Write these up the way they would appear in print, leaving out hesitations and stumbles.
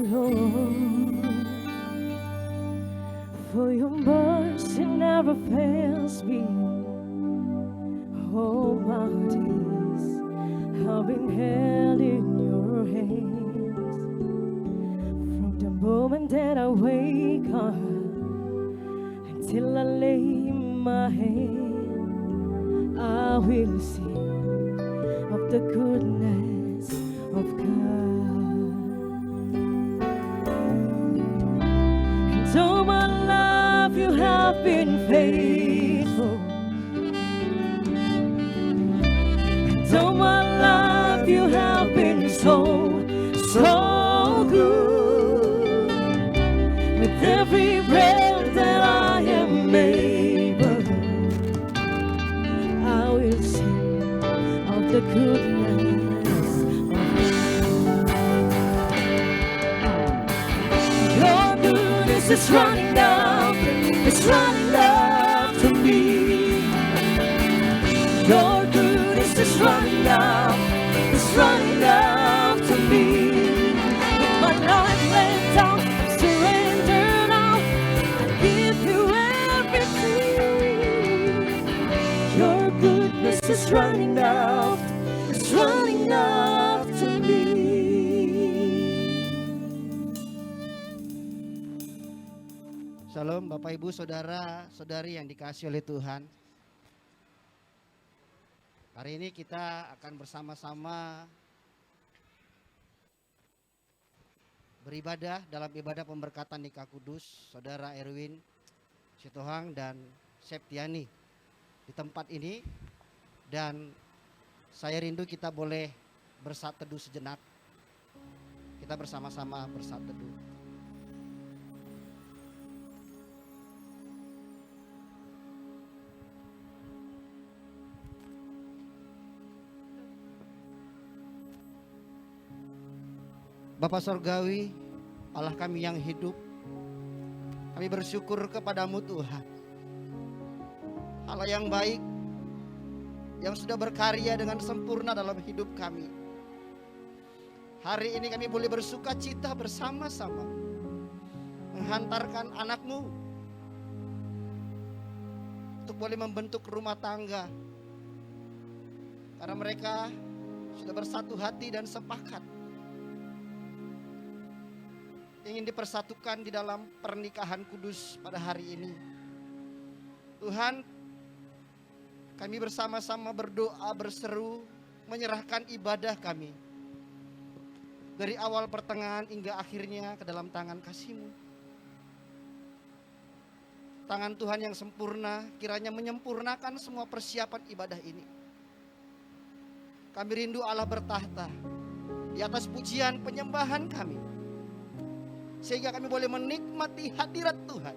Lord, for your mercy never fails me. All my days have been held in your hands. From the moment that I wake up until I lay my head, I will sing of the goodness of God. And all my life you have been faithful. And all my life you have been so good. With every breath that I am able, I will sing of the goodness of God. Your goodness is running down, it's running down to me. Your goodness is running down, it's running down to me. With my life laid down, I surrender now, I give you everything. Your goodness is running out, it's running out to me. Shalom Bapak Ibu Saudara Saudari yang dikasihi oleh Tuhan. Hari ini kita akan bersama-sama beribadah dalam ibadah pemberkatan nikah kudus Saudara Erwin Sitohang dan Septiani di tempat ini. Dan saya rindu kita boleh bersat teduh sejenak. Kita bersama-sama bersat teduh. Bapa Sorgawi, Allah kami yang hidup, kami bersyukur kepadamu Tuhan. Allah yang baik, yang sudah berkarya dengan sempurna dalam hidup kami. Hari ini kami boleh bersuka cita bersama-sama menghantarkan anakmu untuk boleh membentuk rumah tangga. Karena mereka sudah bersatu hati dan sepakat ingin dipersatukan di dalam pernikahan kudus pada hari ini. Tuhan, kami bersama-sama berdoa, berseru, menyerahkan ibadah kami dari awal pertengahan hingga akhirnya ke dalam tangan kasih-Mu. Tangan Tuhan yang sempurna kiranya menyempurnakan semua persiapan ibadah ini. Kami rindu Allah bertahta di atas pujian penyembahan kami, sehingga kami boleh menikmati hadirat Tuhan.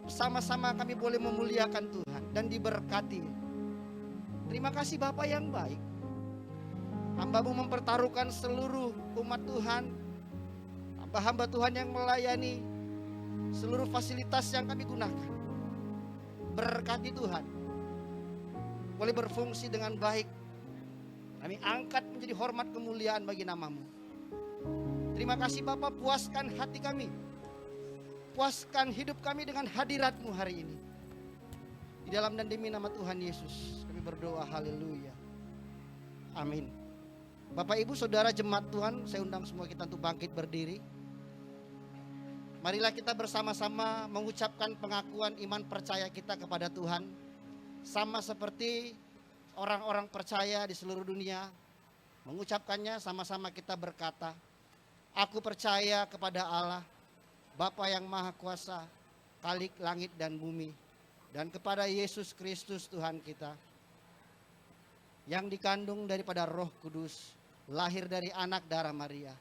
Bersama-sama kami boleh memuliakan Tuhan dan diberkati. Terima kasih Bapa yang baik. Hamba-Mu mempertaruhkan seluruh umat Tuhan, hamba-hamba Tuhan yang melayani, seluruh fasilitas yang kami gunakan. Berkati Tuhan, boleh berfungsi dengan baik. Kami angkat menjadi hormat kemuliaan bagi nama-Mu. Terima kasih Bapak, puaskan hati kami, puaskan hidup kami dengan hadirat-Mu hari ini. Di dalam dan demi nama Tuhan Yesus kami berdoa, haleluya, amin. Bapak Ibu Saudara jemaat Tuhan, saya undang semua kita untuk bangkit berdiri. Marilah kita bersama-sama mengucapkan pengakuan iman percaya kita kepada Tuhan. Sama seperti orang-orang percaya di seluruh dunia mengucapkannya, sama-sama kita berkata, aku percaya kepada Allah, Bapa yang Maha Kuasa, Khalik langit dan bumi, dan kepada Yesus Kristus Tuhan kita, yang dikandung daripada Roh Kudus, lahir dari anak darah Maria,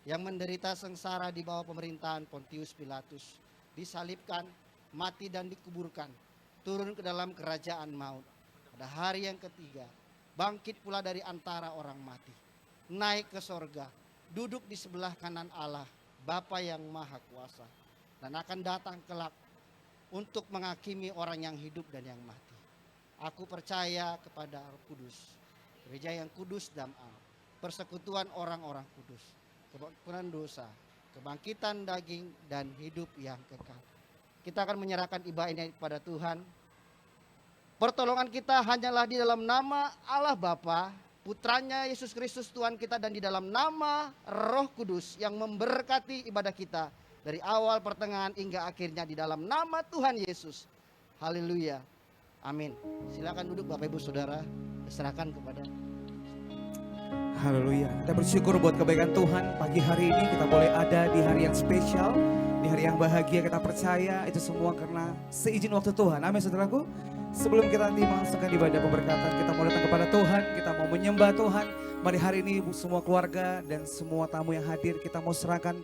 yang menderita sengsara di bawah pemerintahan Pontius Pilatus, disalibkan, mati dan dikuburkan, turun ke dalam kerajaan maut. Pada hari yang ketiga, bangkit pula dari antara orang mati, naik ke sorga, duduk di sebelah kanan Allah, Bapa yang Maha Kuasa, dan akan datang kelak untuk menghakimi orang yang hidup dan yang mati. Aku percaya kepada Roh Kudus, gereja yang kudus dan am, persekutuan orang-orang kudus, pengampunan dosa, kebangkitan daging, dan hidup yang kekal. Kita akan menyerahkan ibadah ini kepada Tuhan. Pertolongan kita hanyalah di dalam nama Allah Bapa, Putranya Yesus Kristus Tuhan kita, dan di dalam nama Roh Kudus yang memberkati ibadah kita dari awal, pertengahan, hingga akhirnya di dalam nama Tuhan Yesus. Haleluya. Amin. Silakan duduk Bapak Ibu Saudara, serahkan kepada. Haleluya. Kita bersyukur buat kebaikan Tuhan. Pagi hari ini kita boleh ada di hari yang spesial, di hari yang bahagia. Kita percaya itu semua karena seizin waktu Tuhan. Amin saudaraku. Sebelum kita nanti melangsungkan ibadah pemberkatan, kita mau datang kepada Tuhan, kita mau menyembah Tuhan. Mari hari ini semua keluarga dan semua tamu yang hadir, kita mau serahkan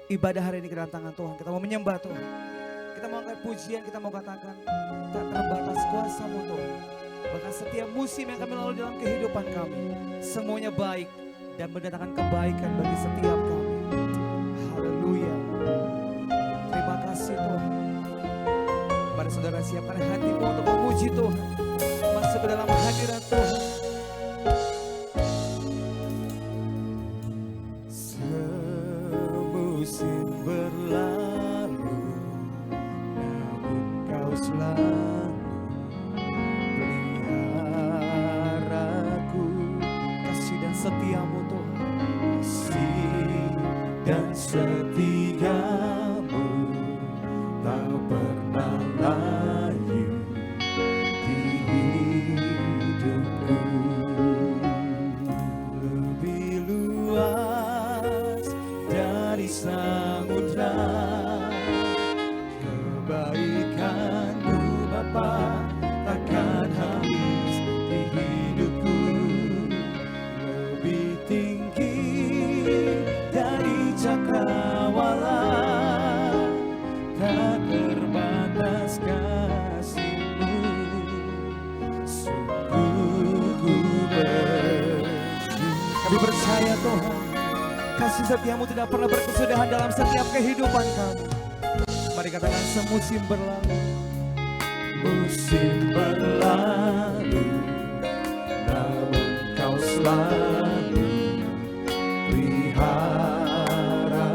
ibadah hari ini ke dalam tangan Tuhan. Kita mau menyembah Tuhan. Kita mau angkat pujian, kita mau katakan tak terbatas kuasa-Mu Tuhan. Bahkan setiap musim yang kami lalui dalam kehidupan kami, semuanya baik dan mendatangkan kebaikan bagi setiap kami. Haleluya. Terima kasih Tuhan. Mari saudara siapkan hatimu untuk memuji Tuhan. Masuk ke dalam hadirat Tuhan. Semusim berlalu, namun Kau selalu peliharaku. Kasih dan setia-Mu Tuhan. Kasih dan setia-Mu tak pernah layu di hidupku. Lebih luas dari samudra kebaikan-Mu Bapa, takkan habis di hidupku. Lebih tinggi dari cakrawala, tak terbatas kasih-Mu. Sungguh ku bersyukur. Kami percaya Tuhan, kasih setia-Mu tidak pernah berkesudahan dalam setiap kehidupan kami. Mari katakan semusim berlalu. Musim berlalu, namun Kau selalu pelihara.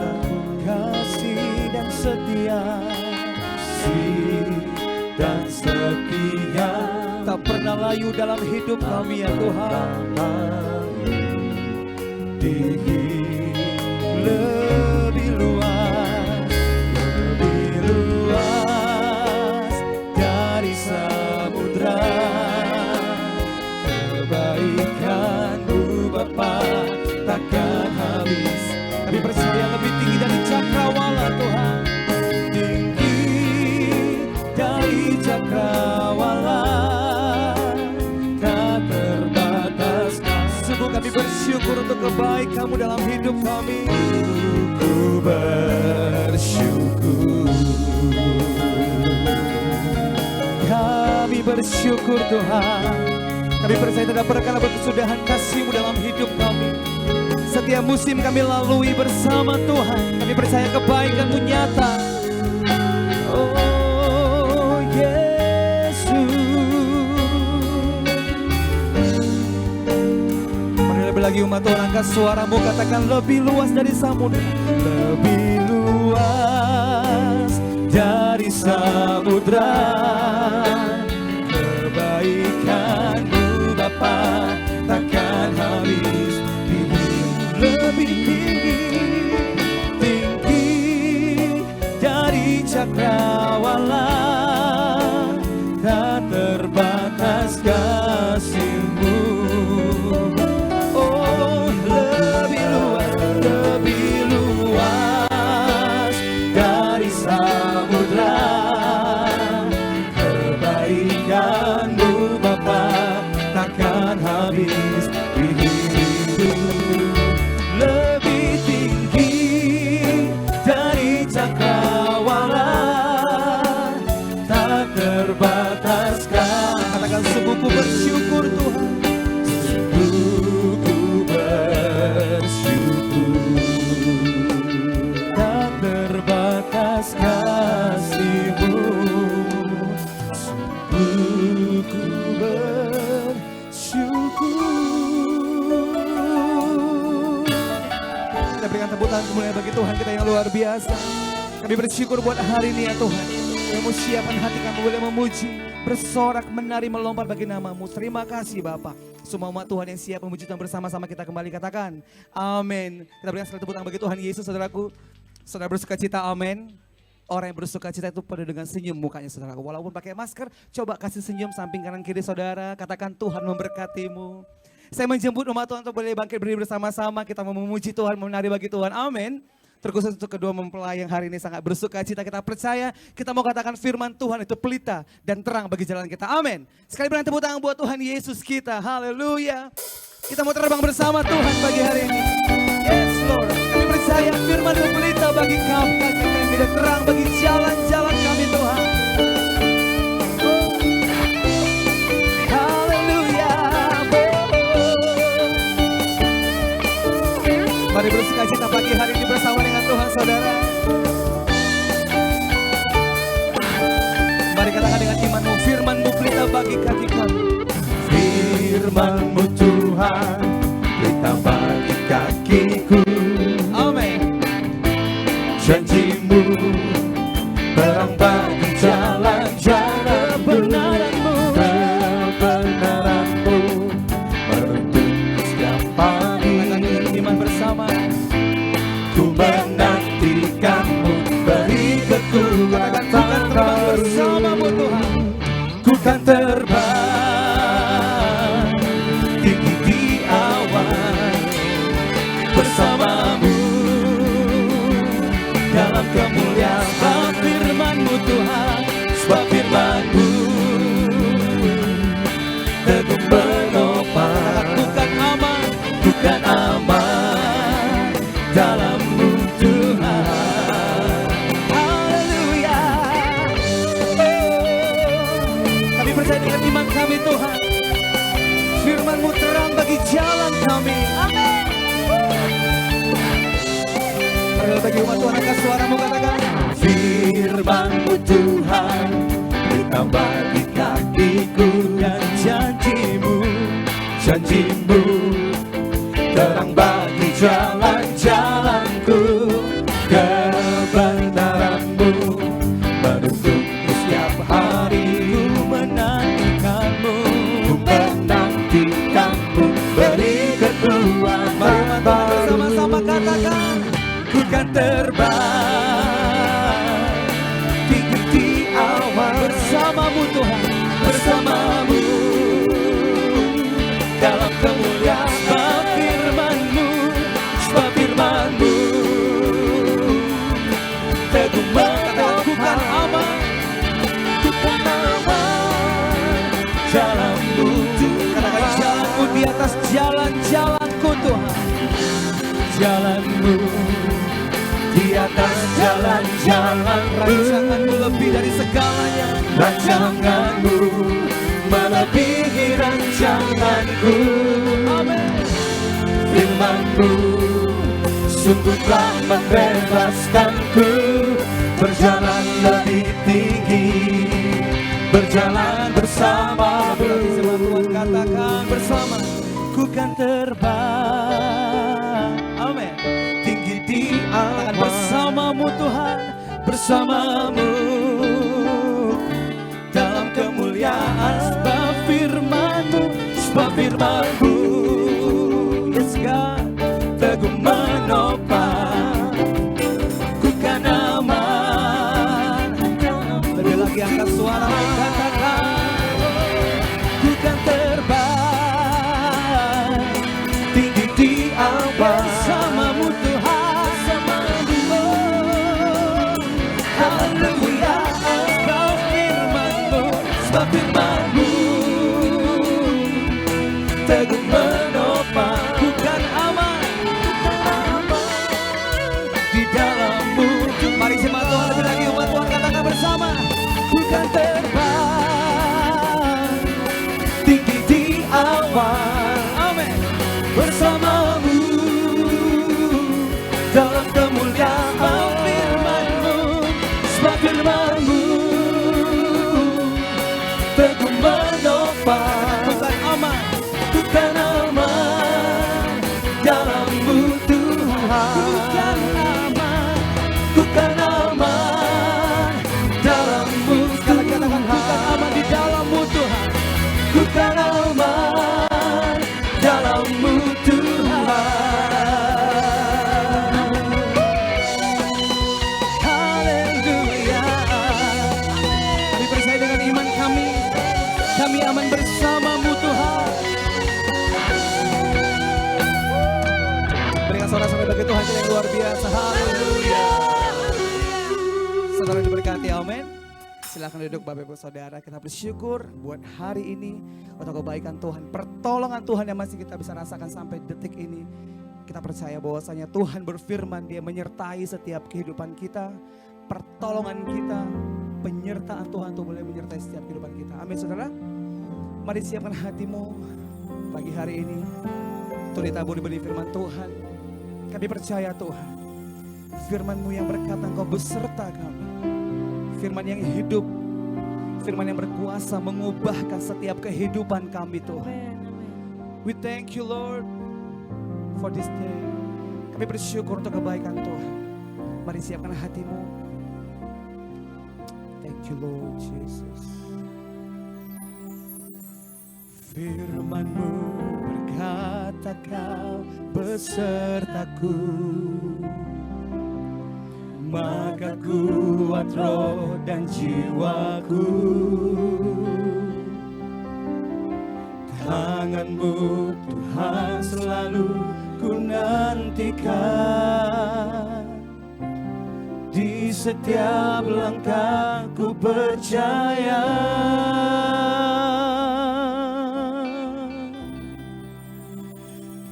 Kasih dan setia, kasih dan setia tak pernah layu dalam hidup kami ya Tuhan. Lebih luas dari samudra, kebaikan-Mu Bapa takkan habis. Kami percaya lebih tinggi dari cakrawala Tuhan, tinggi dari cakrawala, tak terbatas. Sungguh kami bersyukur untuk kebaikan-Mu dalam hidup kami. Ku bersyukur, kami bersyukur Tuhan. Kami percaya tidak pernah berkesudahan kasih-Mu dalam hidup kami. Setiap musim kami lalui bersama Tuhan, kami percaya kebaikan-Mu nyata. Oh Yesus. Mari lebih lagi umat Tuhan, angkat suaramu, katakan lebih luas dari samudra. Lebih luas dari samudra, kebaikan-Mu Bapa takkan habis. Lebih tinggi dari cakrawala, tak terbatas kasih-Mu. Oh lebih luas dari samudra, Tuhan kita yang luar biasa. Kami bersyukur buat hari ini ya Tuhan. Kami siapkan hati kami boleh memuji, bersorak, menari, melompat bagi nama-Mu. Terima kasih Bapa. Semua umat Tuhan yang siap memuji Tuhan bersama-sama kita kembali katakan amin. Kita berikan sekali tepuk tangan bagi Tuhan Yesus saudaraku. Saudara bersuka cita, amin. Orang yang bersuka cita itu penuh dengan senyum mukanya saudaraku. Walaupun pakai masker, coba kasih senyum samping kanan kiri saudara. Katakan Tuhan memberkatimu. Saya menjemput umat Tuhan untuk boleh bangkit berdiri bersama-sama. Kita mau memuji Tuhan, menari bagi Tuhan, amin. Terkhusus untuk kedua mempelai yang hari ini sangat bersuka cita, kita percaya, kita mau katakan firman Tuhan itu pelita dan terang bagi jalan kita, amin. Sekali berikan tepuk tangan buat Tuhan Yesus kita, haleluya. Kita mau terbang bersama Tuhan bagi hari ini. Yes Lord, kami percaya firman itu pelita bagi kami dan terang bagi jalan-jalan kami Tuhan. Haleluya. Mari bersuka cita pagi hari ini bersama dengan Tuhan saudara. Mari katakan dengan iman-Mu, firman-Mu pelita bagi kaki kami. Firman-Mu Tuhan, pelita bagi kakiku. Amin. Janji-Mu, terang bagi jalan-jalan. Kebenaran-Mu, kebenaran-Mu, menuntun setiap pagi. Katakan dengan iman bersama. Ku menantikan-Mu, beri kekuatan. Katakan ku kan terbang bersama-Mu Tuhan. Ku kan terbang tinggi di awan bersama-Mu dalam kemuliaan. Sebab firman-Mu Tuhan, Sebab firman-Mu teguh menopang. bukan aman. Bukan aman dalam-Mu Tuhan. Haleluya. Kami percaya dengan iman kami Tuhan. Firman-Mu terang bagi jalan kami. Amin. Mari bagi umat Tuhan angkat suaramu katakan. Firman-Mu Tuhan, pelita bagi kakiku. Dan janji-Mu, janji-Mu, terang bagi jalan-jalanku. Kebenaran-Mu menuntun setiap hari. Ku menantikan-Mu, ku menantikan-Mu, beri kekuatan. Mari umat Tuhan bersama-sama katakan. Ku kan terbang tinggi di awan Bersama-Mu Tuhan, bersama-Mu dalam kemuliaan. sebab firman-Mu, Sebab firman-Mu teguh katakan bukan menopang. aman. Bukan aman jalan-Mu Katakan Tuhan. jalanku di atas jalan-jalanku Tuhan. Jalan-Mu di atas jalan-jalan-Mu. Rancangan-Mu lebih dari segalanya. Rancangan-Mu melebihi rancanganku. Amin. Firman-Mu sungguh telah membebaskanku. Berjalan lebih tinggi, berjalan bersama-Mu. Berarti semua Tuhan katakan bersama. Ku kan terbang Amin. tinggi di Katakan awan bersama-Mu Tuhan. bersama-Mu dalam kemuliaan. Sebab firman-Mu, sebab firman-Mu, yes God, teguh menopang. Ku kan aman. Lebih lagi angkat suara katakan. Ku kan terbang tinggi di awan Bersama-Mu Tuhan. bersama-Mu. Haleluya. Sebab firman-Mu, sebab firman-Mu teguh menopang. Bukan aman. Di dalam-Mu. Mari jemaat Tuhan lebih lagi umat Tuhan katakan bersama. Ku kan terbang tinggi di awan. Amin. Bersama-Mu dalam kemuliaan. Firman-Mu, Sebab firman-Mu teguh menopang. bukan aman. Bukan aman dalam-Mu Tuhan. Bukan aman. ku kan aman dalam-Mu. Sekali lagi katakan, ku kan aman di dalam-Mu Tuhan. Ku kan aman dalam-Mu Tuhan. Haleluya. Kami percaya dengan iman kami aman bersama-Mu Tuhan. Berikan sorak-sorai bagi Tuhan yang luar biasa. Haleluya. Saudara diberkati, amin. Silakan duduk Bapak Ibu Saudara. Kita bersyukur buat hari ini untuk kebaikan Tuhan, pertolongan Tuhan yang masih kita bisa rasakan sampai detik ini. Kita percaya bahwasanya Tuhan berfirman, Dia menyertai setiap kehidupan kita, pertolongan kita, penyertaan Tuhan itu boleh menyertai setiap kehidupan kita. Amin saudara. Mari siapkan hatimu pagi hari ini untuk ditaburi benih firman Tuhan. Kami percaya Tuhan, firman-Mu yang berkata Engkau beserta kami. Firman yang hidup, firman yang berkuasa mengubahkan setiap kehidupan kami Tuhan. We thank you Lord for this day. Kami bersyukur untuk kebaikan Tuhan. Mari siapkan hatimu. Thank you Lord Jesus. Firman-Mu berkata Kau besertaku, maka kuat roh dan jiwaku. Tangan-Mu Tuhan selalu ku nantikan, di setiap langkah ku percaya.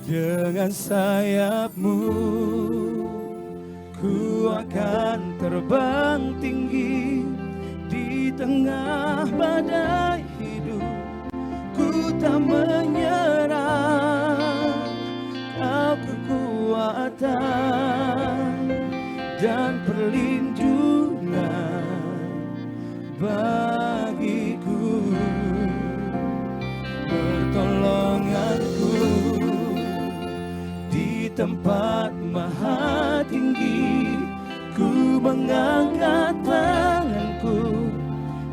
Dengan sayap-Mu ku akan terbang tinggi di tengah badai hidup. Ku tak menyerah, Kau kekuatan dan perlindungan bagiku. Pertolonganku di tempat maha tinggi, ku mengangkat tanganku,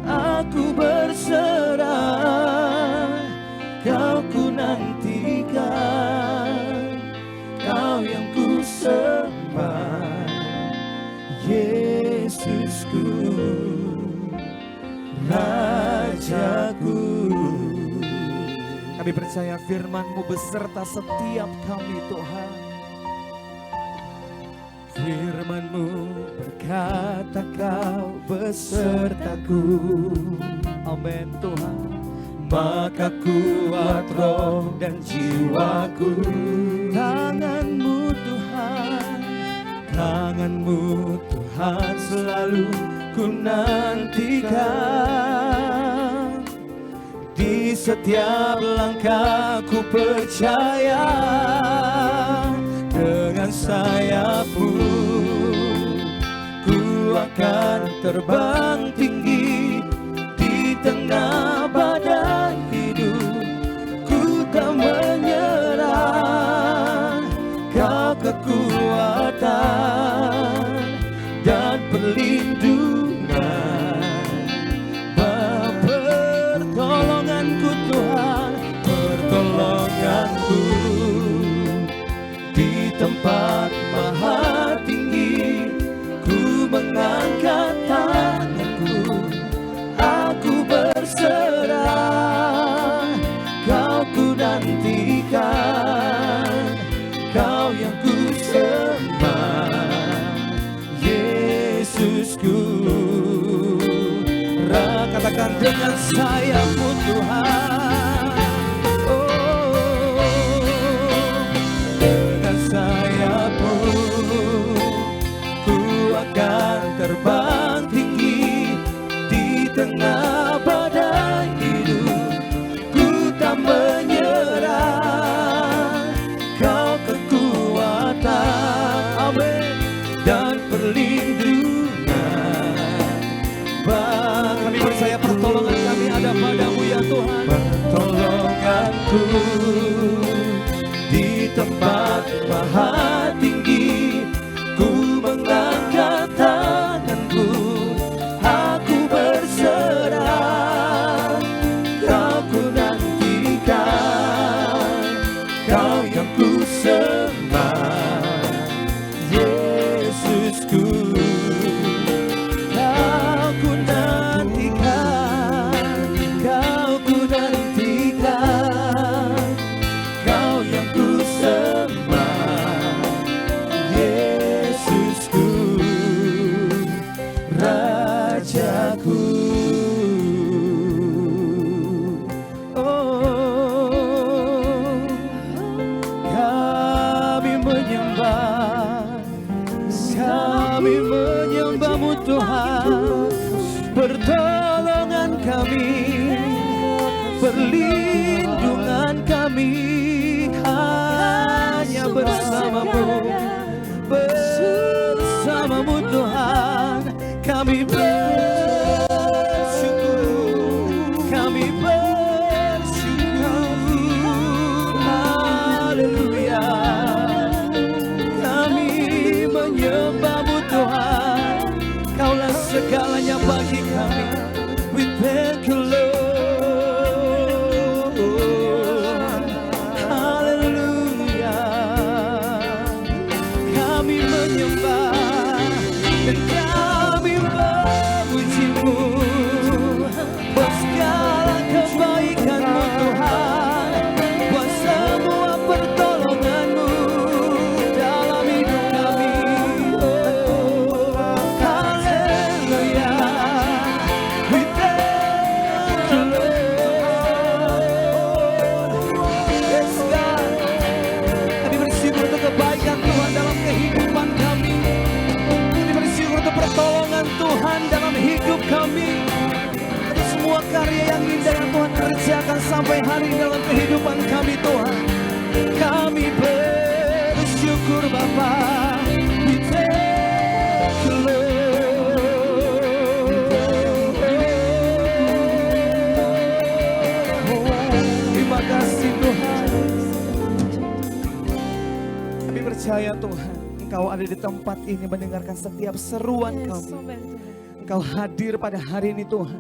aku berserah. Kau ku nantikan, Kau yang ku sembah, Yesusku, Rajaku. Kami percaya firman-Mu beserta setiap kami Tuhan. Firman-Mu berkata Kau besertaku, amin Tuhan. Maka kuat roh dan jiwaku. Tangan-Mu Tuhan, tangan-Mu Tuhan selalu ku nantikan, di setiap langkah ku percaya. Dengan sayap-Mu ku akan terbang tinggi di tengah badai hidup. Ku tak menyerah, Kau kekuatan dan perlindungan. Pertolonganku Tuhan, pertolonganku di tempat maha tinggi. Ku mengangkat tanganku, aku berserah. Kau ku nantikan, Kau yang ku sembah, Yesusku. Katakan dengan sayap-Mu Tuhan, oh, dengan sayap-Mu ku akan terbang tinggi di tengah badai hidup. Ku tak menyerah, Kau kekuatan, amin, dan perlindungan. Kami percaya pertolongan kami ada pada-Mu ya Tuhan. Pertolonganku di tempat maha tinggi, ku mengangkat Kami menyembah-Mu Tuhan, pertolongan kami, perlindungan kami, hanya bersama-Mu, bersama-Mu Tuhan. Kami bersyukur, kami bersyukur, haleluya. Kami menyembah-Mu Tuhan, Kaulah segalanya bagi kami. We thank you Lord, haleluya. Kami menyembah dan kami memuji-Mu, buat segala kebaikan-Mu Tuhan, buat semua pertolongan-Mu dalam hidup kami. Oh, haleluya. We thank you Lord. Yes God, kami bersyukur untuk kebaikan Tuhan dalam kehidupan kami. Kami bersyukur untuk pertolongan Tuhan dalam hidup kami. Untuk semua karya yang indah yang Tuhan kerjakan sampai hari ini dalam kehidupan kami Tuhan. Kami bersyukur Bapa. We thank you Lord. Terima kasih Tuhan. Kami percaya Tuhan, Engkau ada di tempat ini mendengarkan setiap seruan kami. Engkau hadir pada hari ini Tuhan,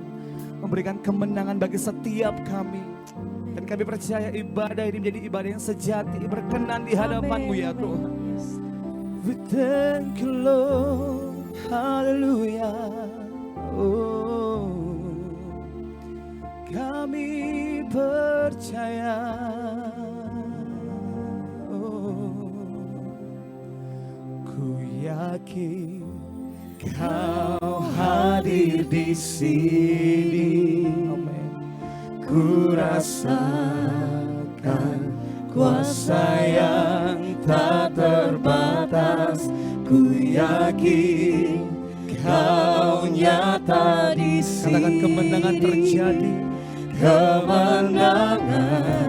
memberikan kemenangan bagi setiap kami. Dan kami percaya ibadah ini menjadi ibadah yang sejati, berkenan di hadapan-Mu ya Tuhan. We thank you Lord, haleluya. Oh, kami percaya. Oh, ku yakin Kau hadir di sini. Amen. Ku rasakan kuasa yang tak terbatas. Ku yakin Kau nyata di sini. Katakan kemenangan terjadi. Kemenangan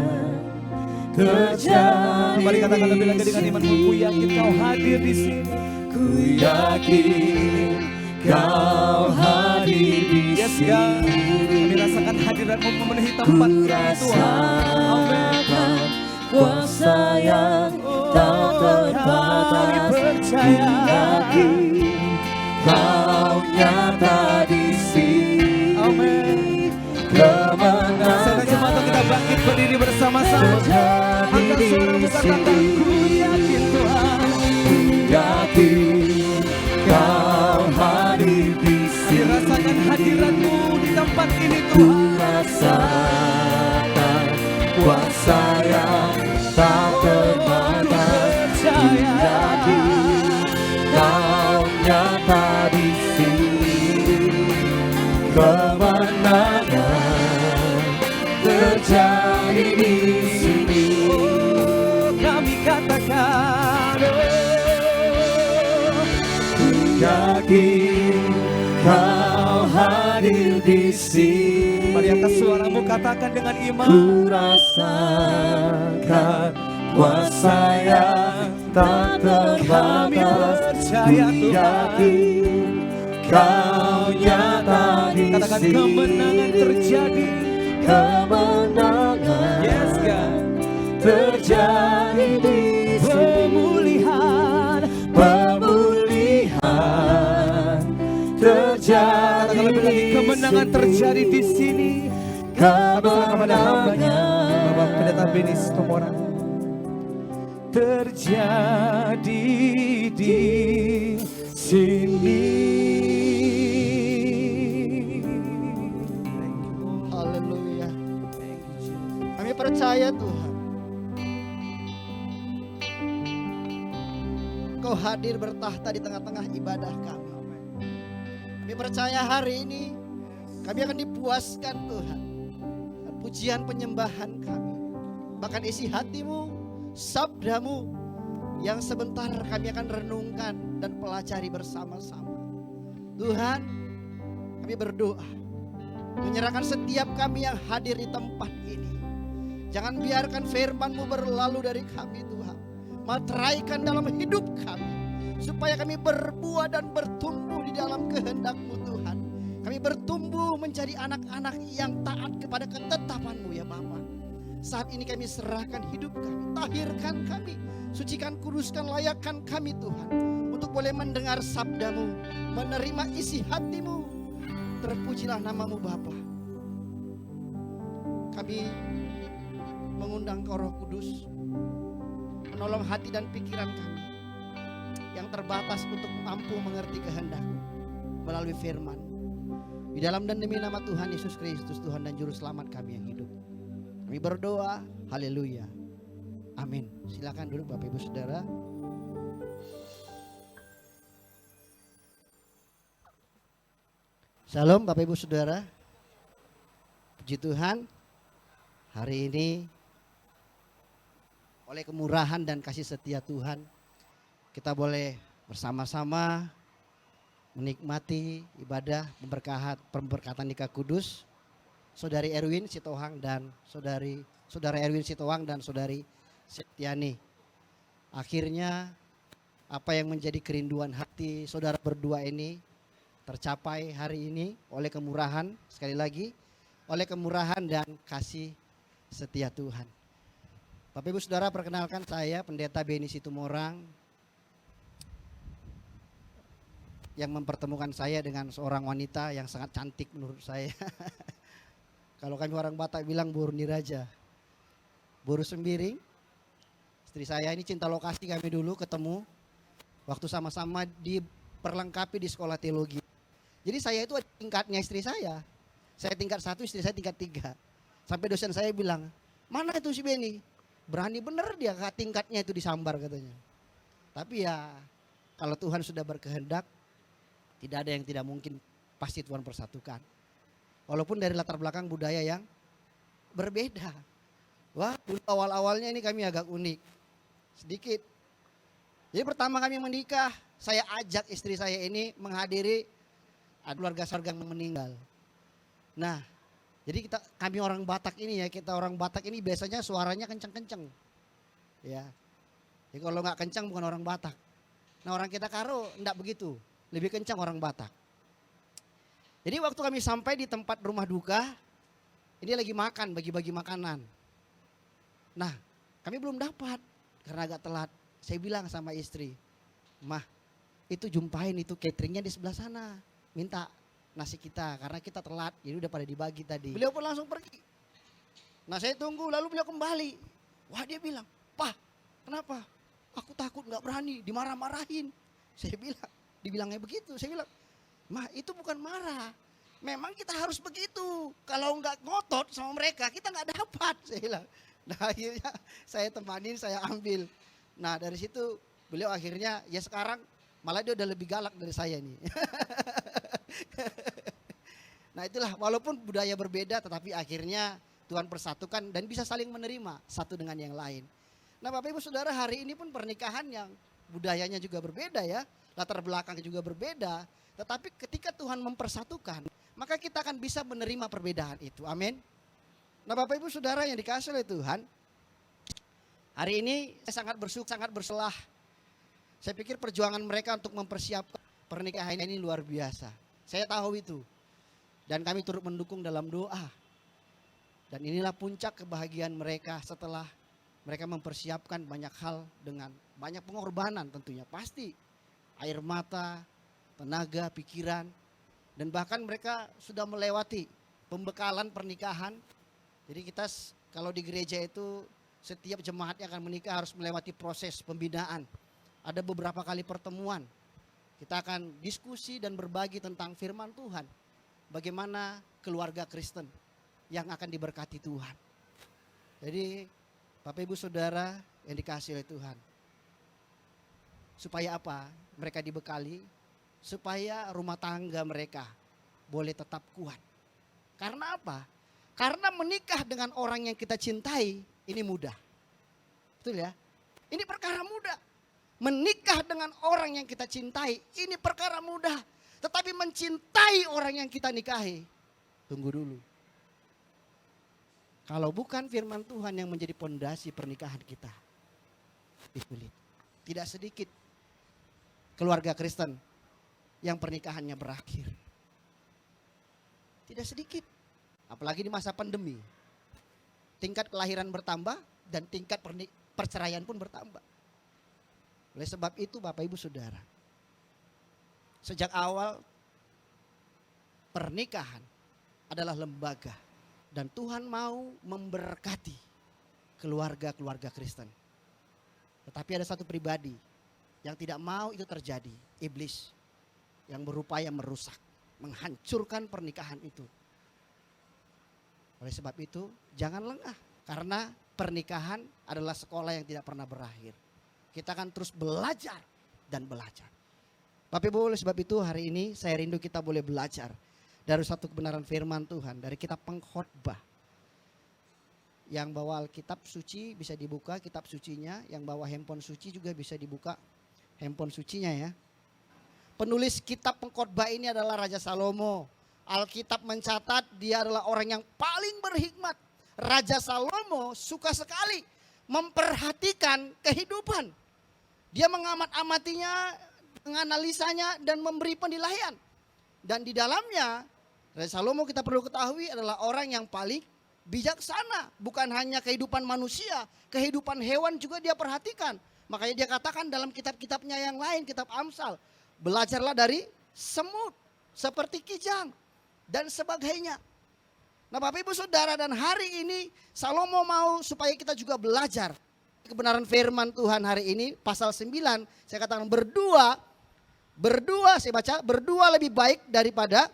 terjadi. Mari katakan lebih lagi dengan iman-Mu. Ku yakin Kau hadir di sini. Ku yakin Kau hadir di sini. Kami rasakan hadirat-Mu memenuhi tempat ini Tuhan. Amin. Kuasa yang tak terbatas. Kami percaya. Ku yakin Kau nyata di sini. Amin. Kemenangan Saudara jemaat, kita bangkit berdiri bersama-sama. Angkat suaramu katakan, ku yakin Tuhan. Ku yakin Kau hadir di sini. Rasakan hadirat-Mu di tempat ini Ku Tuhan. rasakan kuasa yang tak terbatas. Ku yakin Kau nyata di sini. Kemenangan terjadi di sini. Oh, kami katakan, Ku yakin Kau hadir di sini. mari angkat suaramu katakan dengan iman. Ku rasakan kuasa yang tak Kami terbatas. percaya Ku Tuhan. yakin Kau nyata di Katakan sini. kemenangan terjadi. Kemenangan Yes God. terjadi di sini. Pemulihan. Pemulihan terjadi. Katakan lebih lagi, kemenangan terjadi di sini. Kepada hamba-Nya Bapak Pendeta Beni Situmorang, terjadi di sini. Haleluya. Kami percaya Tuhan, Kau hadir bertahta di tengah-tengah ibadah kami. Kami percaya hari ini kami akan dipuaskan Tuhan. Pujian penyembahan kami, bahkan isi hati-Mu, sabda-Mu yang sebentar kami akan renungkan dan pelajari bersama-sama. Tuhan, kami berdoa menyerahkan setiap kami yang hadir di tempat ini. Jangan biarkan firman-Mu berlalu dari kami Tuhan. Materaikan dalam hidup kami, supaya kami berbuah dan bertumbuh di dalam kehendak-Mu Tuhan. Kami bertumbuh menjadi anak-anak yang taat kepada ketetapan-Mu ya Bapa. Saat ini kami serahkan hidup kami, tahirkan kami, sucikan, kuduskan, layakkan kami Tuhan, untuk boleh mendengar sabda-Mu, menerima isi hati-Mu. Terpujilah nama-Mu Bapa. Kami mengundang Kau Roh Kudus, menolong hati dan pikiran kami yang terbatas untuk mampu mengerti kehendak-Mu melalui firman. Di dalam dan demi nama Tuhan Yesus Kristus, Tuhan dan Juru Selamat kami yang hidup, kami berdoa, haleluya, amin. Silakan duduk Bapak Ibu Saudara. Shalom Bapak Ibu Saudara. Puji Tuhan, hari ini oleh kemurahan dan kasih setia Tuhan, kita boleh bersama-sama menikmati ibadah pemberkatan nikah kudus Saudari Erwin Sitohang dan Saudara Erwin Sitohang dan Saudari Septiani. Akhirnya apa yang menjadi kerinduan hati saudara berdua ini tercapai hari ini oleh kemurahan, sekali lagi oleh kemurahan dan kasih setia Tuhan. Bapak Ibu Saudara, perkenalkan saya Pendeta Beni Situmorang yang mempertemukan saya dengan seorang wanita yang sangat cantik menurut saya. Kalau kami orang Batak bilang Boru Niraja, Boru Sembiring. Istri saya ini cinta lokasi, kami dulu ketemu waktu sama-sama diperlengkapi di sekolah teologi. Jadi saya itu ada tingkatnya istri saya. Saya tingkat 1, istri saya tingkat 3. Sampai dosen saya bilang, mana itu si Beni? Berani bener dia tingkatnya itu disambar katanya. Tapi ya kalau Tuhan sudah berkehendak, tidak ada yang tidak mungkin, pasti Tuhan persatukan. Walaupun dari latar belakang budaya yang berbeda. Wah, dulu awal-awalnya ini kami agak unik. Sedikit. Jadi pertama kami menikah, saya ajak istri saya ini menghadiri keluarga sorga yang meninggal. Nah, jadi kami orang Batak ini ya, kita orang Batak ini biasanya suaranya kenceng-kenceng. Ya. Jadi kalau nggak kencang bukan orang Batak. Nah, orang kita Karo enggak begitu, lebih kencang orang Batak. Jadi waktu kami sampai di tempat rumah duka, ini lagi makan, bagi-bagi makanan. Nah, kami belum dapat karena agak telat. Saya bilang sama istri, Mah, itu jumpain itu cateringnya di sebelah sana. Minta nasi kita karena kita telat, jadi udah pada dibagi tadi. Beliau pun langsung pergi. Nah saya tunggu, lalu beliau kembali. Wah dia bilang, Pak kenapa? Aku takut gak berani, dimarah-marahin. Saya bilang, dibilangnya begitu. Saya bilang, Mah itu bukan marah. Memang kita harus begitu. Kalau nggak ngotot sama mereka, kita nggak dapat. Saya bilang. Nah akhirnya saya temanin, saya ambil. Nah dari situ beliau akhirnya, ya sekarang malah dia udah lebih galak dari saya nih. Nah itulah, walaupun budaya berbeda, tetapi akhirnya Tuhan persatukan dan bisa saling menerima satu dengan yang lain. Nah Bapak Ibu Saudara, hari ini pun pernikahan yang budayanya juga berbeda ya. Latar belakang juga berbeda. Tetapi ketika Tuhan mempersatukan, maka kita akan bisa menerima perbedaan itu. Amin. Nah Bapak Ibu Saudara yang dikasihi oleh Tuhan, hari ini saya sangat bersyukur, sangat berselah. Saya pikir perjuangan mereka untuk mempersiapkan pernikahan ini luar biasa. Saya tahu itu. Dan kami turut mendukung dalam doa. Dan inilah puncak kebahagiaan mereka setelah mereka mempersiapkan banyak hal dengan banyak pengorbanan tentunya. Pasti air mata, tenaga, pikiran, dan bahkan mereka sudah melewati pembekalan pernikahan. Jadi kita kalau di gereja itu setiap jemaat yang akan menikah harus melewati proses pembinaan. Ada beberapa kali pertemuan. Kita akan diskusi dan berbagi tentang firman Tuhan. Bagaimana keluarga Kristen yang akan diberkati Tuhan. Jadi Bapak Ibu Saudara yang dikasihi oleh Tuhan. Supaya apa? Mereka dibekali. Supaya rumah tangga mereka boleh tetap kuat. Karena apa? Karena menikah dengan orang yang kita cintai ini mudah. Betul ya? Ini perkara mudah. Menikah dengan orang yang kita cintai, ini perkara mudah. Tetapi mencintai orang yang kita nikahi, tunggu dulu. Kalau bukan firman Tuhan yang menjadi pondasi pernikahan kita, sulit. Tidak sedikit keluarga Kristen yang pernikahannya berakhir. Tidak sedikit. Apalagi di masa pandemi. Tingkat kelahiran bertambah dan tingkat perceraian pun bertambah. Oleh sebab itu Bapak Ibu Saudara, sejak awal pernikahan adalah lembaga dan Tuhan mau memberkati keluarga-keluarga Kristen. Tetapi ada satu pribadi yang tidak mau itu terjadi, iblis yang berupaya merusak, menghancurkan pernikahan itu. Oleh sebab itu jangan lengah karena pernikahan adalah sekolah yang tidak pernah berakhir. Kita akan terus belajar dan belajar. Bapak Ibu, oleh sebab itu hari ini saya rindu kita boleh belajar dari satu kebenaran firman Tuhan dari kitab Pengkhotbah. Yang bawa Alkitab suci bisa dibuka kitab sucinya, yang bawa handphone suci juga bisa dibuka handphone sucinya ya. Penulis kitab Pengkhotbah ini adalah Raja Salomo. Alkitab mencatat dia adalah orang yang paling berhikmat. Raja Salomo suka sekali memperhatikan kehidupan. Dia mengamat-amatinya, menganalisanya dan memberi penilaian. Dan di dalamnya Raja Salomo kita perlu ketahui adalah orang yang paling bijaksana. Bukan hanya kehidupan manusia, kehidupan hewan juga dia perhatikan. Makanya dia katakan dalam kitab-kitabnya yang lain, kitab Amsal, belajarlah dari semut, seperti kijang dan sebagainya. Nah Bapak Ibu Saudara, dan hari ini Salomo mau supaya kita juga belajar kebenaran firman Tuhan hari ini. Pasal 9 saya katakan berdua saya baca, berdua lebih baik daripada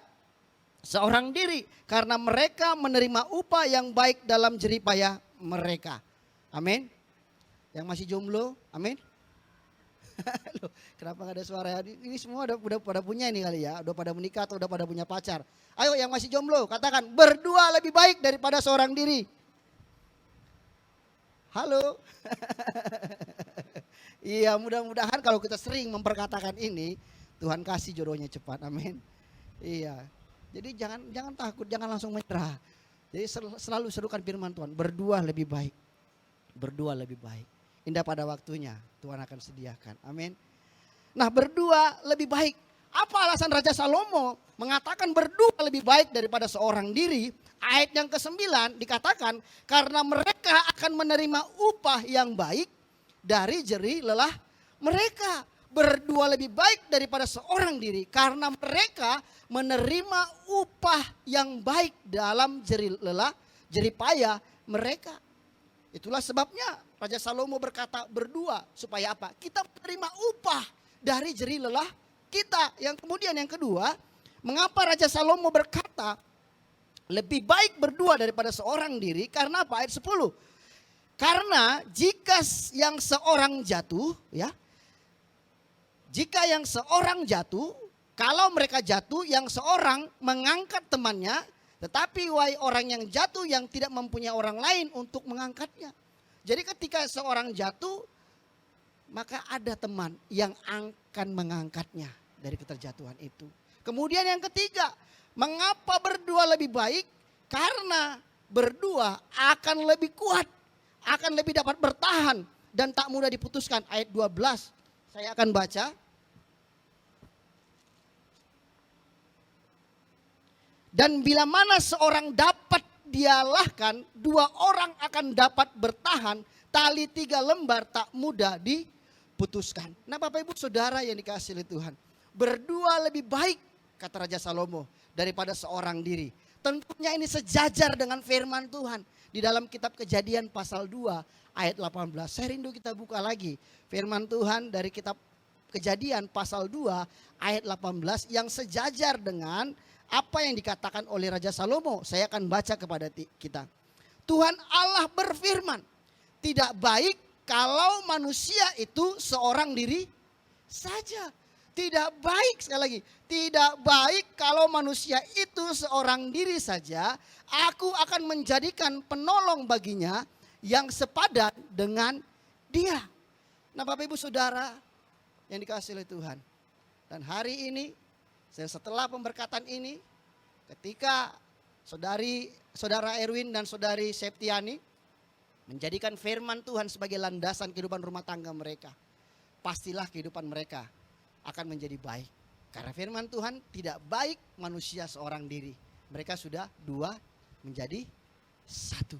seorang diri. Karena mereka menerima upah yang baik dalam jeripaya mereka. Amin. Yang masih jomblo, amin. Loh, kenapa gak ada suara? Ini semua udah pada punya ini kali ya. Udah pada menikah atau udah pada punya pacar. Ayo yang masih jomblo katakan berdua lebih baik daripada seorang diri. Halo. Iya, mudah-mudahan kalau kita sering memperkatakan ini, Tuhan kasih jodohnya cepat. Amin. Iya. Jadi jangan takut, jangan langsung menyerah. Jadi selalu serukan firman Tuhan, berdua lebih baik. Berdua lebih baik. Indah pada waktunya Tuhan akan sediakan. Amin. Nah, berdua lebih baik. Apa alasan Raja Salomo mengatakan berdua lebih baik daripada seorang diri? Ayat yang ke-9 dikatakan karena mereka akan menerima upah yang baik dari jerih lelah mereka. Berdua lebih baik daripada seorang diri karena mereka menerima upah yang baik dalam jerih lelah, jerih payah mereka. Itulah sebabnya Raja Salomo berkata berdua supaya apa? Kita menerima upah dari jerih lelah kita. Yang kemudian yang kedua, mengapa Raja Salomo berkata lebih baik berdua daripada seorang diri? Karena apa? Ayat 10. Karena jika yang seorang jatuh ya, jika yang seorang jatuh, kalau mereka jatuh yang seorang mengangkat temannya, tetapi wahai orang yang jatuh yang tidak mempunyai orang lain untuk mengangkatnya. Jadi ketika seorang jatuh, maka ada teman yang akan mengangkatnya dari keterjatuhan itu. Kemudian yang ketiga, mengapa berdua lebih baik? Karena berdua akan lebih kuat, akan lebih dapat bertahan dan tak mudah diputuskan. Ayat 12 saya akan baca. Dan bila mana seorang dapat dialahkan, dua orang akan dapat bertahan, tali 3 lembar tak mudah diputuskan. Nah Bapak Ibu Saudara yang dikasihi oleh Tuhan, berdua lebih baik kata Raja Salomo daripada seorang diri. Tentunya ini sejajar dengan firman Tuhan di dalam kitab Kejadian pasal 2 ayat 18. Saya rindu kita buka lagi firman Tuhan dari kitab Kejadian pasal 2 ayat 18 yang sejajar dengan apa yang dikatakan oleh Raja Salomo. Saya akan baca kepada kita. Tuhan Allah berfirman, tidak baik kalau manusia itu seorang diri saja. Tidak baik, sekali lagi, tidak baik kalau manusia itu seorang diri saja. Aku akan menjadikan penolong baginya yang sepadan dengan dia. Nah Bapak Ibu Saudara, yang dikasihi oleh Tuhan. Dan hari ini, setelah pemberkatan ini, ketika saudara Erwin dan saudari Septiani menjadikan firman Tuhan sebagai landasan kehidupan rumah tangga mereka, pastilah kehidupan mereka akan menjadi baik. Karena firman Tuhan tidak baik manusia seorang diri. Mereka sudah dua menjadi satu.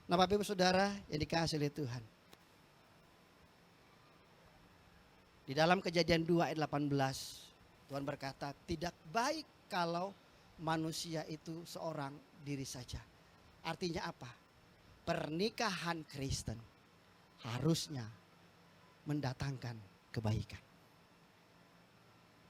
Nah, Bapak Ibu Saudara yang dikasihi oleh Tuhan. Di dalam Kejadian 2 ayat 18, Tuhan berkata, tidak baik kalau manusia itu seorang diri saja. Artinya apa? Pernikahan Kristen harusnya mendatangkan kebaikan.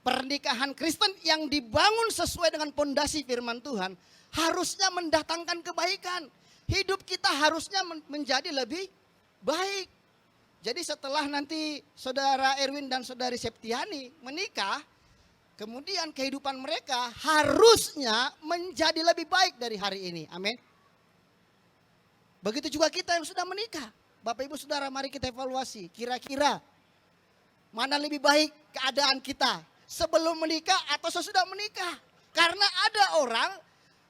Pernikahan Kristen yang dibangun sesuai dengan pondasi firman Tuhan harusnya mendatangkan kebaikan. Hidup kita harusnya menjadi lebih baik. Jadi setelah nanti saudara Erwin dan saudari Septiani menikah, kemudian kehidupan mereka harusnya menjadi lebih baik dari hari ini. Amin. Begitu juga kita yang sudah menikah. Bapak Ibu Saudara, mari kita evaluasi. Kira-kira mana lebih baik keadaan kita sebelum menikah atau sesudah menikah? Karena ada orang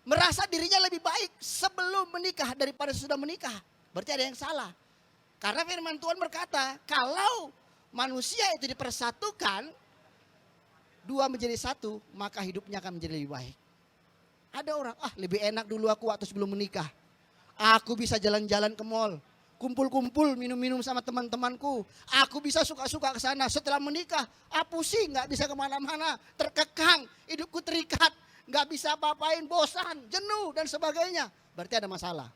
merasa dirinya lebih baik sebelum menikah daripada sudah menikah. Berarti ada yang salah. Karena firman Tuhan berkata, kalau manusia itu dipersatukan, dua menjadi satu, maka hidupnya akan menjadi lebih baik. Ada orang, lebih enak dulu aku waktu sebelum menikah. Aku bisa jalan-jalan ke mall, kumpul-kumpul, minum-minum sama teman-temanku. Aku bisa suka-suka ke sana. Setelah menikah, pusing, gak bisa kemana-mana, terkekang, hidupku terikat. Gak bisa apa-apain, bosan, jenuh dan sebagainya. Berarti ada masalah.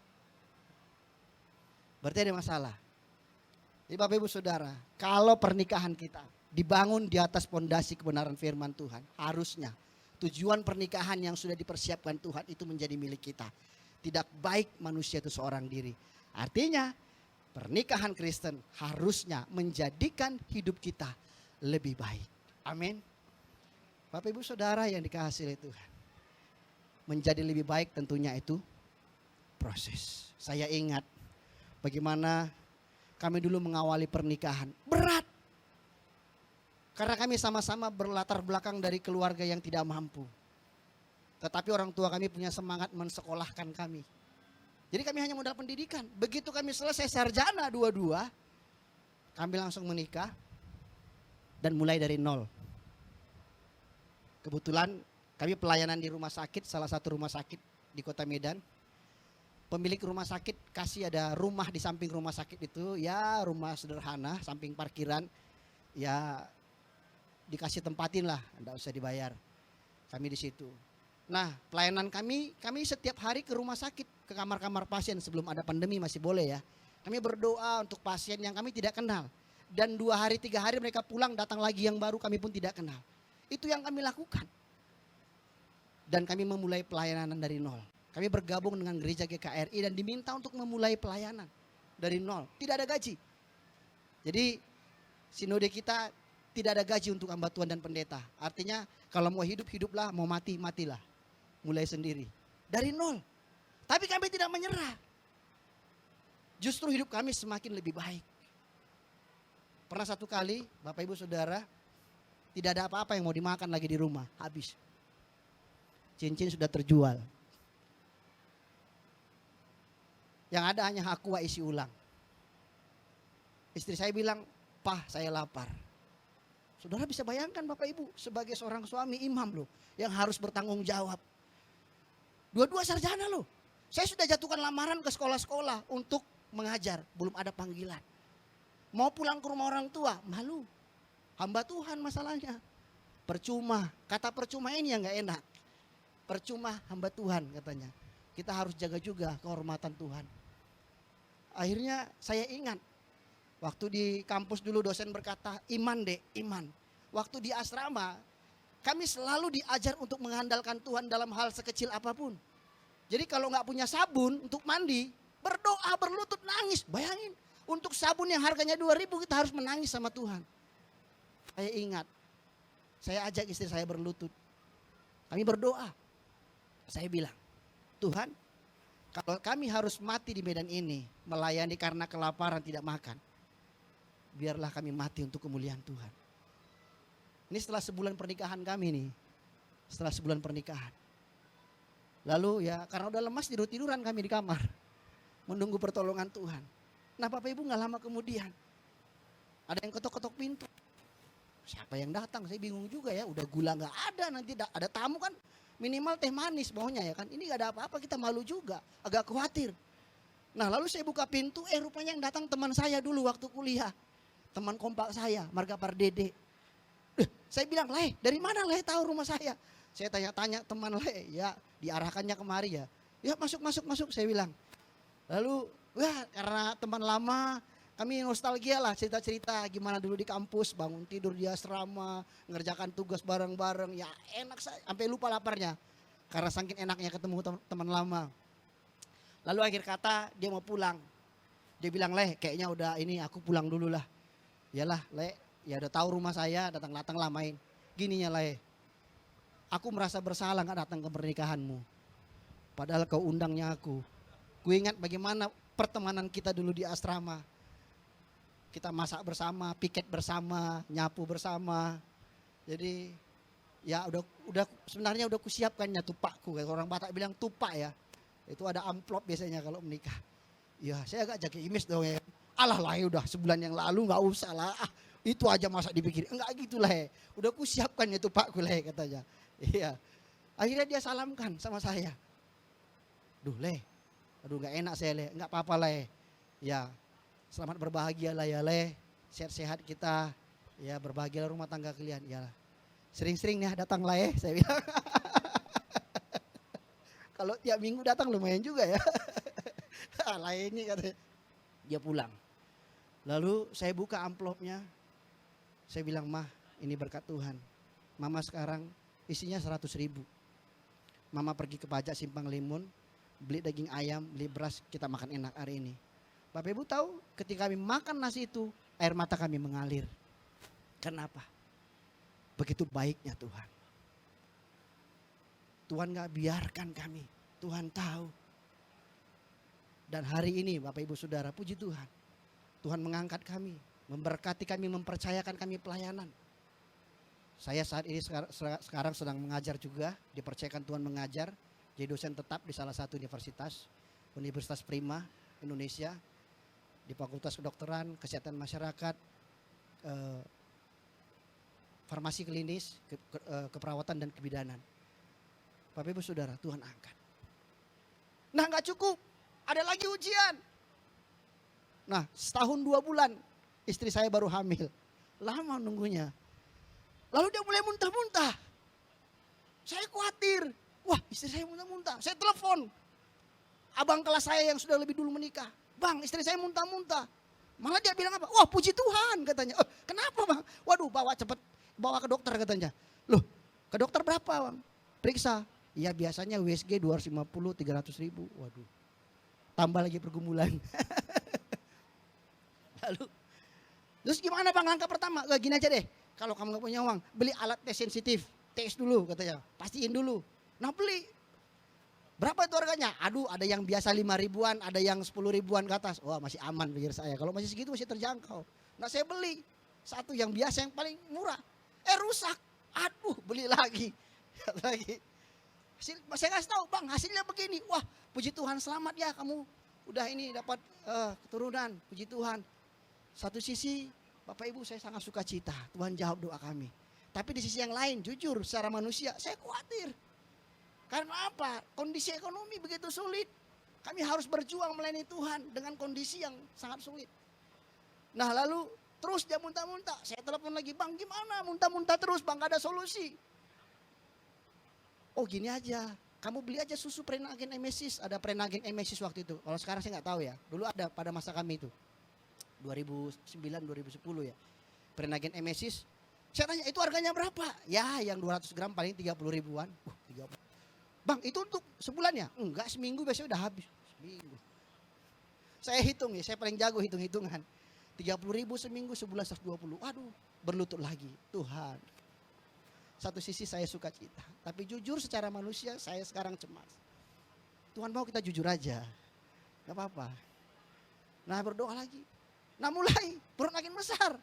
Jadi Bapak Ibu Saudara, kalau pernikahan kita dibangun di atas pondasi kebenaran firman Tuhan, harusnya tujuan pernikahan yang sudah dipersiapkan Tuhan itu menjadi milik kita. Tidak baik manusia itu seorang diri. Artinya pernikahan Kristen harusnya menjadikan hidup kita lebih baik. Amin. Bapak Ibu Saudara yang dikasihi oleh Tuhan. Menjadi lebih baik tentunya itu proses. Saya ingat bagaimana kami dulu mengawali pernikahan. Berat. Karena kami sama-sama berlatar belakang dari keluarga yang tidak mampu. Tetapi orang tua kami punya semangat mensekolahkan kami. Jadi kami hanya modal pendidikan. Begitu kami selesai sarjana dua-dua, kami langsung menikah dan mulai dari nol. Kebetulan kami pelayanan di rumah sakit, salah satu rumah sakit di Kota Medan. Pemilik rumah sakit kasih ada rumah di samping rumah sakit itu, ya rumah sederhana, samping parkiran, ya dikasih tempatin lah, enggak usah dibayar. Kami di situ. Nah, pelayanan kami setiap hari ke rumah sakit, ke kamar-kamar pasien sebelum ada pandemi masih boleh ya. Kami berdoa untuk pasien yang kami tidak kenal. Dan 2 hari 3 hari mereka pulang, datang lagi yang baru kami pun tidak kenal. Itu yang kami lakukan. Dan kami memulai pelayanan dari nol. Kami bergabung dengan gereja GKRI dan diminta untuk memulai pelayanan dari nol. Tidak ada gaji. Jadi sinode kita tidak ada gaji untuk hamba Tuhan dan pendeta. Artinya kalau mau hidup, hiduplah, mau mati, matilah. Mulai sendiri. Dari nol. Tapi kami tidak menyerah. Justru hidup kami semakin lebih baik. Pernah satu kali, Bapak Ibu Saudara, tidak ada apa-apa yang mau dimakan lagi di rumah. Habis. Cincin sudah terjual. Yang ada hanya aqua isi ulang. Istri saya bilang, "Pah, saya lapar." Saudara bisa bayangkan Bapak Ibu, sebagai seorang suami imam loh, yang harus bertanggung jawab. Dua-dua sarjana loh. Saya sudah jatuhkan lamaran ke sekolah-sekolah untuk mengajar, belum ada panggilan. Mau pulang ke rumah orang tua, malu. Hamba Tuhan masalahnya. Percuma, kata percuma ini yang gak enak. Percuma hamba Tuhan katanya. Kita harus jaga juga kehormatan Tuhan. Akhirnya saya ingat, waktu di kampus dulu dosen berkata, iman dek, iman. Waktu di asrama, kami selalu diajar untuk mengandalkan Tuhan dalam hal sekecil apapun. Jadi kalau gak punya sabun untuk mandi, berdoa, berlutut, nangis. Bayangin, untuk sabun yang harganya 2.000 kita harus menangis sama Tuhan. Saya ingat, saya ajak istri saya berlutut. Kami berdoa. Saya bilang, Tuhan, kalau kami harus mati di medan ini, melayani karena kelaparan tidak makan, biarlah kami mati untuk kemuliaan Tuhan. Ini setelah sebulan pernikahan kami nih. Setelah sebulan pernikahan. Lalu ya karena udah lemas tidur-tiduran kami di kamar. Menunggu pertolongan Tuhan. Nah Bapak Ibu gak lama kemudian. Ada yang ketok-ketok pintu. Siapa yang datang? Saya bingung juga ya. Udah gula gak ada, nanti ada tamu kan. Minimal teh manis maunya ya kan. Ini gak ada apa-apa, kita malu juga. Agak khawatir. Nah lalu saya buka pintu, rupanya yang datang teman saya dulu waktu kuliah. Teman kompak saya, Marga Pardede. Saya bilang, Leh dari mana Leh tahu rumah saya? Saya tanya-tanya teman Leh, ya diarahkannya kemari ya. Ya masuk, saya bilang. Lalu, wah karena teman lama, kami nostalgia lah cerita-cerita gimana dulu di kampus, bangun tidur di asrama, ngerjakan tugas bareng-bareng, ya enak sampai lupa laparnya. Karena saking enaknya ketemu teman lama. Lalu akhir kata dia mau pulang. Dia bilang, Leh kayaknya udah ini aku pulang dulu lah. Yalah Leh, ya udah tahu rumah saya, datang-datang lah main. Gininya Leh, aku merasa bersalah gak datang ke pernikahanmu. Padahal kau undangnya aku. Ku ingat bagaimana pertemanan kita dulu di asrama. Kita masak bersama, piket bersama, nyapu bersama. Jadi ya udah sebenarnya udah kusiapkannya tupakku. Kayak orang Batak bilang tupak ya. Itu ada amplop biasanya kalau menikah. Ya saya agak jaga imis dong ya. Alah lah ya udah sebulan yang lalu gak usah lah. Itu aja masa dipikir. Enggak gitu lah ya. Udah kusiapkannya tupakku lah ya katanya. Iya. Akhirnya dia salamkan sama saya. Duh Leh. Aduh gak enak saya Leh. Enggak apa-apa Leh. Ya. Selamat berbahagia lah ya Leh. Sehat-sehat kita. Ya berbahagia rumah tangga kalian. Ya. Sering-sering nih datang lah saya bilang. Kalau tiap minggu datang lumayan juga ya. Lah ini katanya. Dia pulang. Lalu saya buka amplopnya. Saya bilang, Mah ini berkat Tuhan. Mama sekarang isinya 100.000. Mama pergi ke pajak Simpang Limun. Beli daging ayam, beli beras, kita makan enak hari ini. Bapak Ibu tahu ketika kami makan nasi itu, air mata kami mengalir. Kenapa? Begitu baiknya Tuhan. Tuhan gak biarkan kami, Tuhan tahu. Dan hari ini Bapak Ibu Saudara, puji Tuhan. Tuhan mengangkat kami, memberkati kami, mempercayakan kami pelayanan. Saya saat ini sekarang sedang mengajar juga, dipercayakan Tuhan mengajar. Jadi dosen tetap di salah satu universitas, Universitas Prima Indonesia, di Fakultas Kedokteran, Kesehatan Masyarakat, Farmasi Klinis, Keperawatan dan Kebidanan. Bapak Ibu Saudara, Tuhan angkat. Nah gak cukup, ada lagi ujian. Nah setahun 2 bulan istri saya baru hamil. Lama nunggunya. Lalu dia mulai muntah-muntah. Saya khawatir. Wah istri saya muntah-muntah. Saya telepon abang kelas saya yang sudah lebih dulu menikah. Bang istri saya muntah-muntah. Malah dia bilang apa? Wah puji Tuhan katanya. Oh, kenapa bang? Waduh bawa ke dokter katanya. Loh ke dokter berapa bang? Periksa. Ya biasanya USG 250-300 ribu. Waduh. Tambah lagi pergumulan. Lalu. Terus gimana bang langkah pertama? Gini aja deh. Kalau kamu gak punya uang. Beli alat tes sensitif. Tes dulu katanya. Pastiin dulu. Nah beli. Berapa itu harganya? Aduh ada yang biasa 5 ribuan. Ada yang 10 ribuan ke atas. Wah masih aman pikir saya. Kalau masih segitu masih terjangkau. Nah saya beli. Satu yang biasa yang paling murah. Rusak. Aduh beli lagi. Lagi. Saya kasih tahu bang hasilnya begini. Wah puji Tuhan selamat ya kamu udah ini dapat keturunan. Puji Tuhan. Satu sisi Bapak Ibu saya sangat suka cita. Tuhan jawab doa kami. Tapi di sisi yang lain jujur secara manusia saya khawatir. Karena apa? Kondisi ekonomi begitu sulit. Kami harus berjuang melayani Tuhan dengan kondisi yang sangat sulit. Nah lalu terus dia muntah-muntah. Saya telepon lagi bang gimana muntah-muntah terus bang gak ada solusi. Oh gini aja, kamu beli aja susu Prenagen Emesis. Ada Prenagen Emesis waktu itu. Kalau sekarang saya nggak tahu ya. Dulu ada pada masa kami itu. 2009-2010 ya. Prenagen Emesis. Saya tanya itu harganya berapa? Ya yang 200 gram paling 30 ribuan. 30. Bang itu untuk sebulan ya? Enggak seminggu biasanya udah habis. Seminggu. Saya hitung ya, saya paling jago hitung-hitungan. 30 ribu seminggu sebulan 120. Waduh berlutut lagi. Tuhan. Satu sisi saya suka cita. Tapi jujur secara manusia saya sekarang cemas. Tuhan mau kita jujur aja. Gak apa-apa. Nah berdoa lagi. Nah mulai perut makin besar.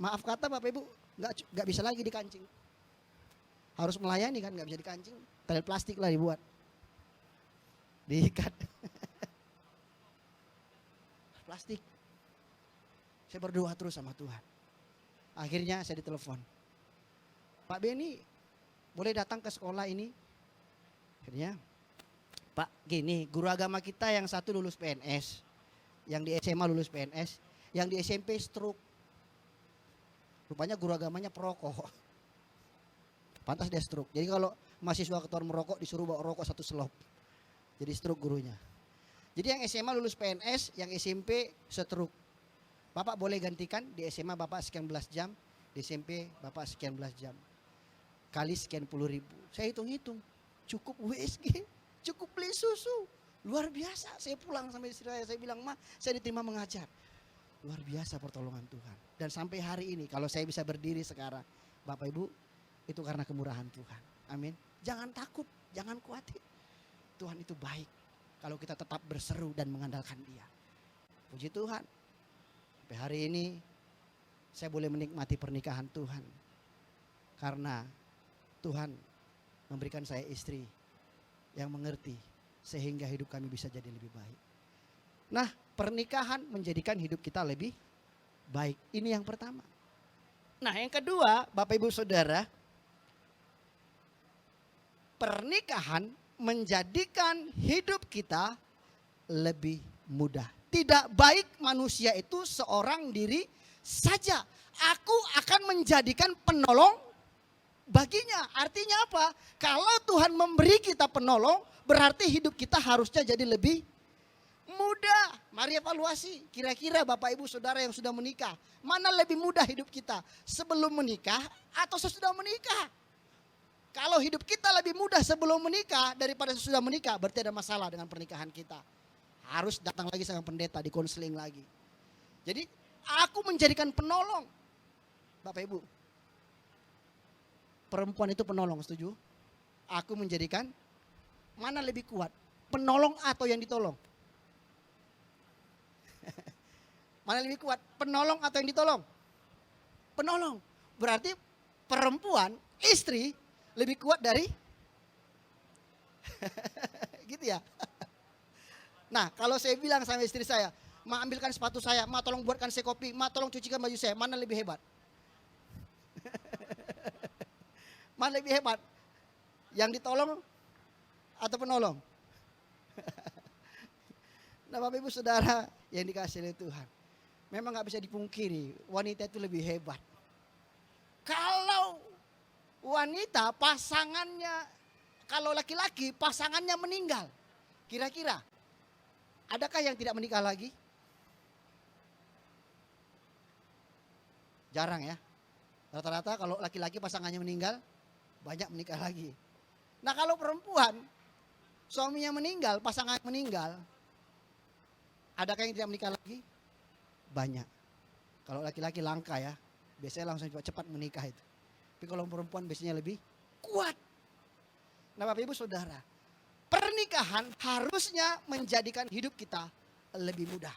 Maaf kata Bapak Ibu, nggak bisa lagi dikancing. Harus melayani kan, nggak bisa dikancing. Tali plastik lah dibuat. Diikat. Plastik. Saya berdoa terus sama Tuhan. Akhirnya saya ditelepon. Pak Beni, boleh datang ke sekolah ini? Akhirnya, Pak gini, guru agama kita yang satu lulus PNS. Yang di SMA lulus PNS. Yang di SMP stroke. Rupanya guru agamanya perokok. Pantas dia stroke. Jadi kalau mahasiswa ketahuan merokok disuruh bawa rokok 1 selop. Jadi stroke gurunya. Jadi yang SMA lulus PNS, yang SMP stroke. Bapak boleh gantikan, di SMA Bapak sekian belas jam, di SMP Bapak sekian belas jam. Kali sekian puluh ribu. Saya hitung-hitung, cukup WSG, cukup beli susu. Luar biasa, saya pulang sampai istri saya bilang, Ma, saya diterima mengajar. Luar biasa pertolongan Tuhan. Dan sampai hari ini, kalau saya bisa berdiri sekarang, Bapak Ibu, itu karena kemurahan Tuhan. Amin. Jangan takut, jangan khawatir. Tuhan itu baik kalau kita tetap berseru dan mengandalkan Dia. Puji Tuhan. Sampai hari ini saya boleh menikmati pernikahan Tuhan. Karena Tuhan memberikan saya istri yang mengerti sehingga hidup kami bisa jadi lebih baik. Nah, pernikahan menjadikan hidup kita lebih baik. Ini yang pertama. Nah, yang kedua, Bapak Ibu Saudara, pernikahan menjadikan hidup kita lebih mudah. Tidak baik manusia itu seorang diri saja. Aku akan menjadikan penolong baginya. Artinya apa? Kalau Tuhan memberi kita penolong, berarti hidup kita harusnya jadi lebih mudah. Mari evaluasi. Kira-kira Bapak Ibu Saudara yang sudah menikah, mana lebih mudah hidup kita? Sebelum menikah atau sesudah menikah? Kalau hidup kita lebih mudah sebelum menikah daripada sesudah menikah, berarti ada masalah dengan pernikahan kita. Harus datang lagi sama pendeta, dikonseling lagi. Jadi aku menjadikan penolong. Bapak Ibu, perempuan itu penolong, setuju? Aku menjadikan, mana lebih kuat? Penolong atau yang ditolong? Mana lebih kuat? Penolong atau yang ditolong? Penolong. Berarti perempuan, istri lebih kuat dari gitu ya. Nah, kalau saya bilang sama istri saya, Ma ambilkan sepatu saya, Ma tolong buatkan saya kopi, Ma tolong cucikan baju saya, mana lebih hebat? Mana lebih hebat? Yang ditolong atau penolong? Nah, Bapak Ibu Saudara yang dikasihi oleh Tuhan, memang gak bisa dipungkiri wanita itu lebih hebat. Kalau wanita pasangannya, kalau laki-laki pasangannya meninggal, kira-kira adakah yang tidak menikah lagi? Jarang ya. Rata-rata kalau laki-laki pasangannya meninggal, banyak menikah lagi. Nah kalau perempuan, suaminya meninggal, pasangannya meninggal, adakah yang tidak menikah lagi? Banyak. Kalau laki-laki langka ya, biasanya langsung cepat menikah itu. Tapi kalau perempuan biasanya lebih kuat. Nah Bapak Ibu Saudara, pernikahan harusnya menjadikan hidup kita lebih mudah.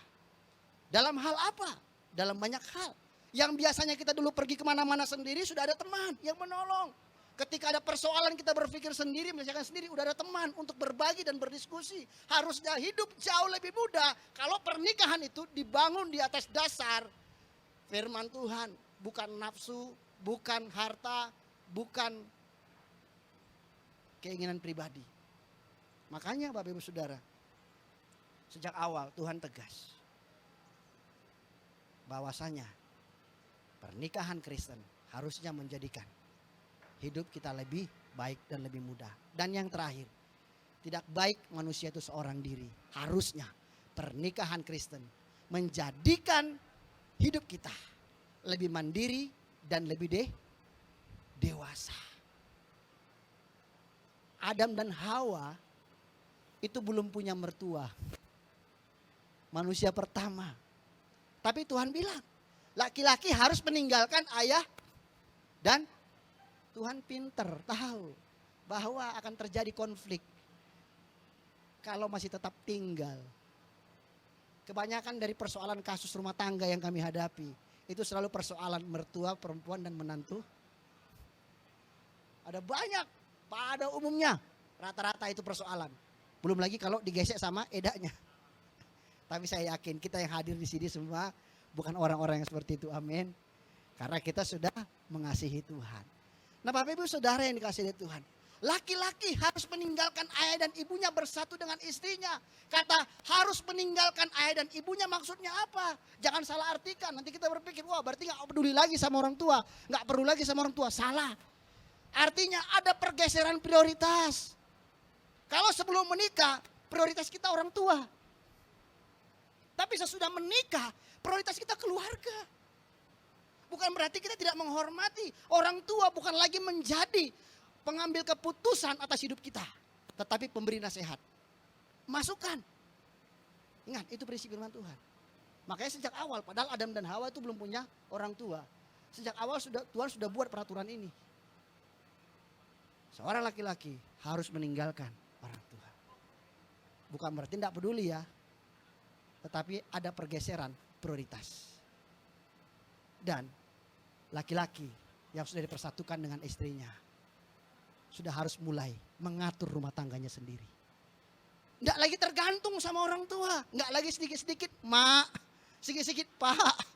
Dalam hal apa? Dalam banyak hal. Yang biasanya kita dulu pergi kemana-mana sendiri, sudah ada teman yang menolong. Ketika ada persoalan kita berpikir sendiri, menyelesaikan sendiri, udah ada teman untuk berbagi dan berdiskusi. Harusnya hidup jauh lebih mudah kalau pernikahan itu dibangun di atas dasar firman Tuhan. Bukan nafsu, bukan harta, bukan keinginan pribadi. Makanya Bapak Ibu Saudara, sejak awal Tuhan tegas bahwasanya pernikahan Kristen harusnya menjadikan hidup kita lebih baik dan lebih mudah. Dan yang terakhir, tidak baik manusia itu seorang diri. Harusnya pernikahan Kristen menjadikan hidup kita lebih mandiri dan lebih dewasa. Adam dan Hawa itu belum punya mertua. Manusia pertama. Tapi Tuhan bilang, laki-laki harus meninggalkan ayah dan Tuhan pinter tahu bahwa akan terjadi konflik kalau masih tetap tinggal. kebanyakan dari persoalan kasus rumah tangga yang kami hadapi, itu selalu persoalan mertua, perempuan, dan menantu. Ada banyak, pada umumnya, rata-rata itu persoalan. Belum lagi kalau digesek sama edanya. Tapi saya yakin kita yang hadir di sini semua bukan orang-orang yang seperti itu, amin. Karena kita sudah mengasihi Tuhan. Nah Bapak Ibu Saudara yang dikasihi Tuhan, laki-laki harus meninggalkan ayah dan ibunya bersatu dengan istrinya. Kata harus meninggalkan ayah dan ibunya maksudnya apa? Jangan salah artikan. Nanti kita berpikir, wah berarti gak peduli lagi sama orang tua. Gak perlu lagi sama orang tua. Salah. Artinya ada pergeseran prioritas. Kalau sebelum menikah, prioritas kita orang tua. Tapi sesudah menikah, prioritas kita keluarga. Bukan berarti kita tidak menghormati orang tua, bukan lagi menjadi pengambil keputusan atas hidup kita, tetapi pemberi nasihat, masukan. Ingat, itu prinsip firman Tuhan. Makanya sejak awal, padahal Adam dan Hawa itu belum punya orang tua. Sejak awal Tuhan sudah buat peraturan ini. Seorang laki-laki harus meninggalkan orang tua. Bukan berarti tidak peduli ya, tetapi ada pergeseran prioritas. Dan laki-laki yang sudah dipersatukan dengan istrinya sudah harus mulai mengatur rumah tangganya sendiri. Enggak lagi tergantung sama orang tua. Enggak lagi sedikit-sedikit mak, sedikit-sedikit pak.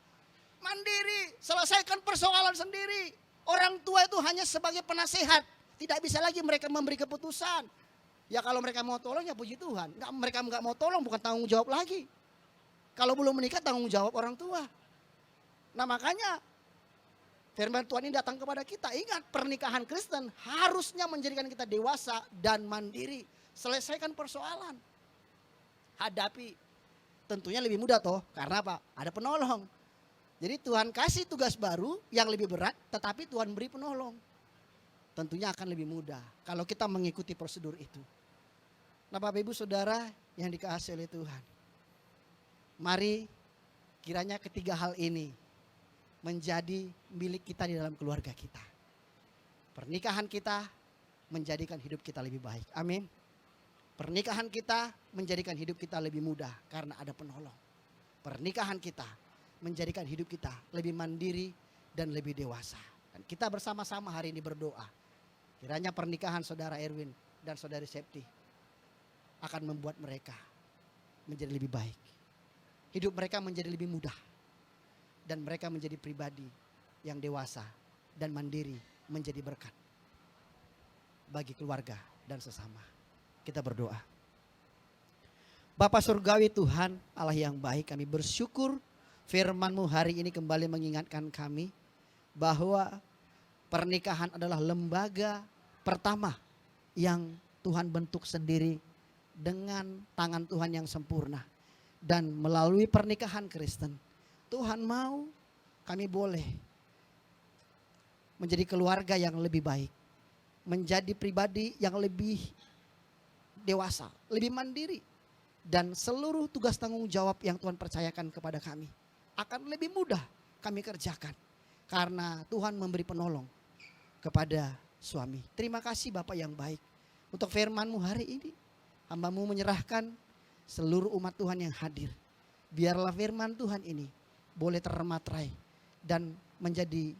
Mandiri, selesaikan persoalan sendiri. Orang tua itu hanya sebagai penasehat. Tidak bisa lagi mereka memberi keputusan. Ya kalau mereka mau tolong ya puji Tuhan. Mereka enggak mau tolong bukan tanggung jawab lagi. Kalau belum menikah tanggung jawab orang tua. Nah makanya firman Tuhan ini datang kepada kita. Ingat, pernikahan Kristen harusnya menjadikan kita dewasa dan mandiri. Selesaikan persoalan. Hadapi. Tentunya lebih mudah toh. Karena apa? Ada penolong. Jadi Tuhan kasih tugas baru yang lebih berat, tetapi Tuhan beri penolong. Tentunya akan lebih mudah kalau kita mengikuti prosedur itu. Nah Bapak Ibu Saudara yang dikasihi oleh Tuhan. Mari kiranya ketiga hal ini menjadi milik kita di dalam keluarga kita. Pernikahan kita menjadikan hidup kita lebih baik. Amin. Pernikahan kita menjadikan hidup kita lebih mudah karena ada penolong. Pernikahan kita menjadikan hidup kita lebih mandiri dan lebih dewasa. Dan kita bersama-sama hari ini berdoa. Kiranya pernikahan saudara Erwin dan saudari Septi akan membuat mereka menjadi lebih baik. Hidup mereka menjadi lebih mudah. Dan mereka menjadi pribadi yang dewasa dan mandiri, menjadi berkat bagi keluarga dan sesama. Kita berdoa. Bapa Surgawi Tuhan Allah yang baik, kami bersyukur firman-Mu hari ini kembali mengingatkan kami bahwa pernikahan adalah lembaga pertama yang Tuhan bentuk sendiri dengan tangan Tuhan yang sempurna. Dan melalui pernikahan Kristen, Tuhan mau kami boleh menjadi keluarga yang lebih baik. Menjadi pribadi yang lebih dewasa, lebih mandiri. Dan seluruh tugas tanggung jawab yang Tuhan percayakan kepada kami akan lebih mudah kami kerjakan. Karena Tuhan memberi penolong kepada suami. Terima kasih Bapak yang baik. Untuk firman-Mu hari ini, hamba-Mu menyerahkan seluruh umat Tuhan yang hadir. Biarlah firman Tuhan ini boleh termatrai dan menjadi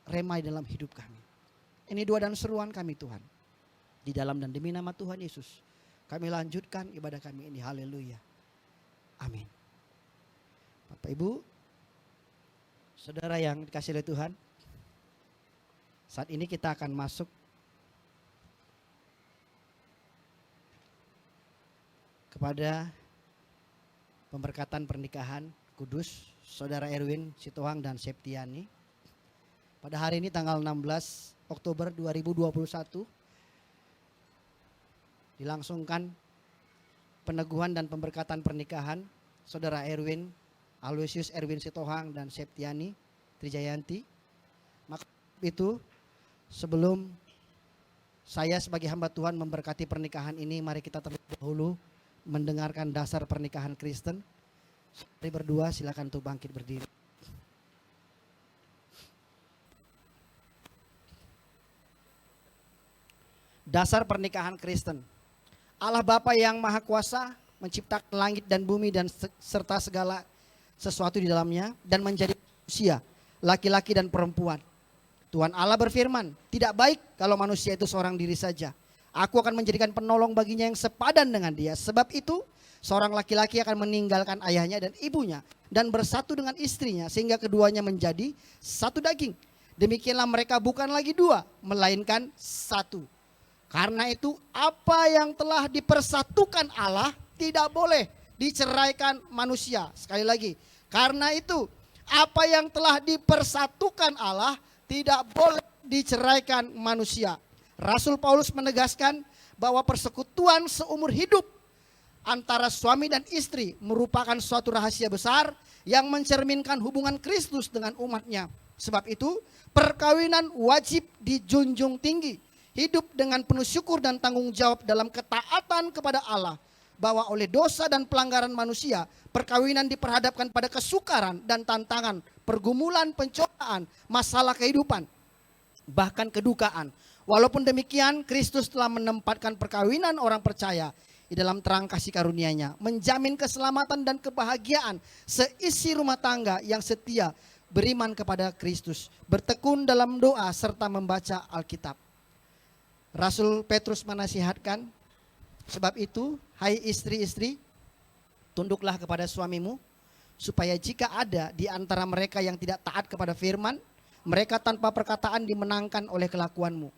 remai dalam hidup kami. Ini doa dan seruan kami Tuhan. Di dalam dan demi nama Tuhan Yesus, kami lanjutkan ibadah kami ini. Haleluya. Amin. Bapak Ibu, saudara yang dikasihi oleh Tuhan, saat ini kita akan masuk kepada pemberkatan pernikahan kudus saudara Erwin Sitohang dan Septiani. Pada hari ini tanggal 16 Oktober 2021 dilangsungkan peneguhan dan pemberkatan pernikahan saudara Erwin Aloysius Erwin Sitohang dan Septiani Trijayanti. Maka itu sebelum saya sebagai hamba Tuhan memberkati pernikahan ini, mari kita terlebih dahulu mendengarkan dasar pernikahan Kristen. Mari berdua, silakan untuk bangkit berdiri. Dasar pernikahan Kristen. Allah Bapa yang Maha Kuasa menciptakan langit dan bumi dan serta segala sesuatu di dalamnya dan menjadi manusia, laki-laki dan perempuan. Tuhan Allah berfirman, tidak baik kalau manusia itu seorang diri saja. Aku akan menjadikan penolong baginya yang sepadan dengan dia. Sebab itu seorang laki-laki akan meninggalkan ayahnya dan ibunya dan bersatu dengan istrinya sehingga keduanya menjadi satu daging. Demikianlah mereka bukan lagi dua, melainkan satu. Karena itu apa yang telah dipersatukan Allah tidak boleh diceraikan manusia. Sekali lagi, karena itu apa yang telah dipersatukan Allah tidak boleh diceraikan manusia. Rasul Paulus menegaskan bahwa persekutuan seumur hidup antara suami dan istri merupakan suatu rahasia besar yang mencerminkan hubungan Kristus dengan umatnya. Sebab itu perkawinan wajib dijunjung tinggi. Hidup dengan penuh syukur dan tanggung jawab dalam ketaatan kepada Allah. Bahwa oleh dosa dan pelanggaran manusia, perkawinan diperhadapkan pada kesukaran dan tantangan, pergumulan, pencobaan, masalah kehidupan, bahkan kedukaan. Walaupun demikian, Kristus telah menempatkan perkawinan orang percaya di dalam terang kasih karunia-Nya, menjamin keselamatan dan kebahagiaan seisi rumah tangga yang setia beriman kepada Kristus, bertekun dalam doa serta membaca Alkitab. Rasul Petrus menasihatkan, sebab itu, hai istri-istri, tunduklah kepada suamimu, supaya jika ada di antara mereka yang tidak taat kepada firman, mereka tanpa perkataan dimenangkan oleh kelakuanmu.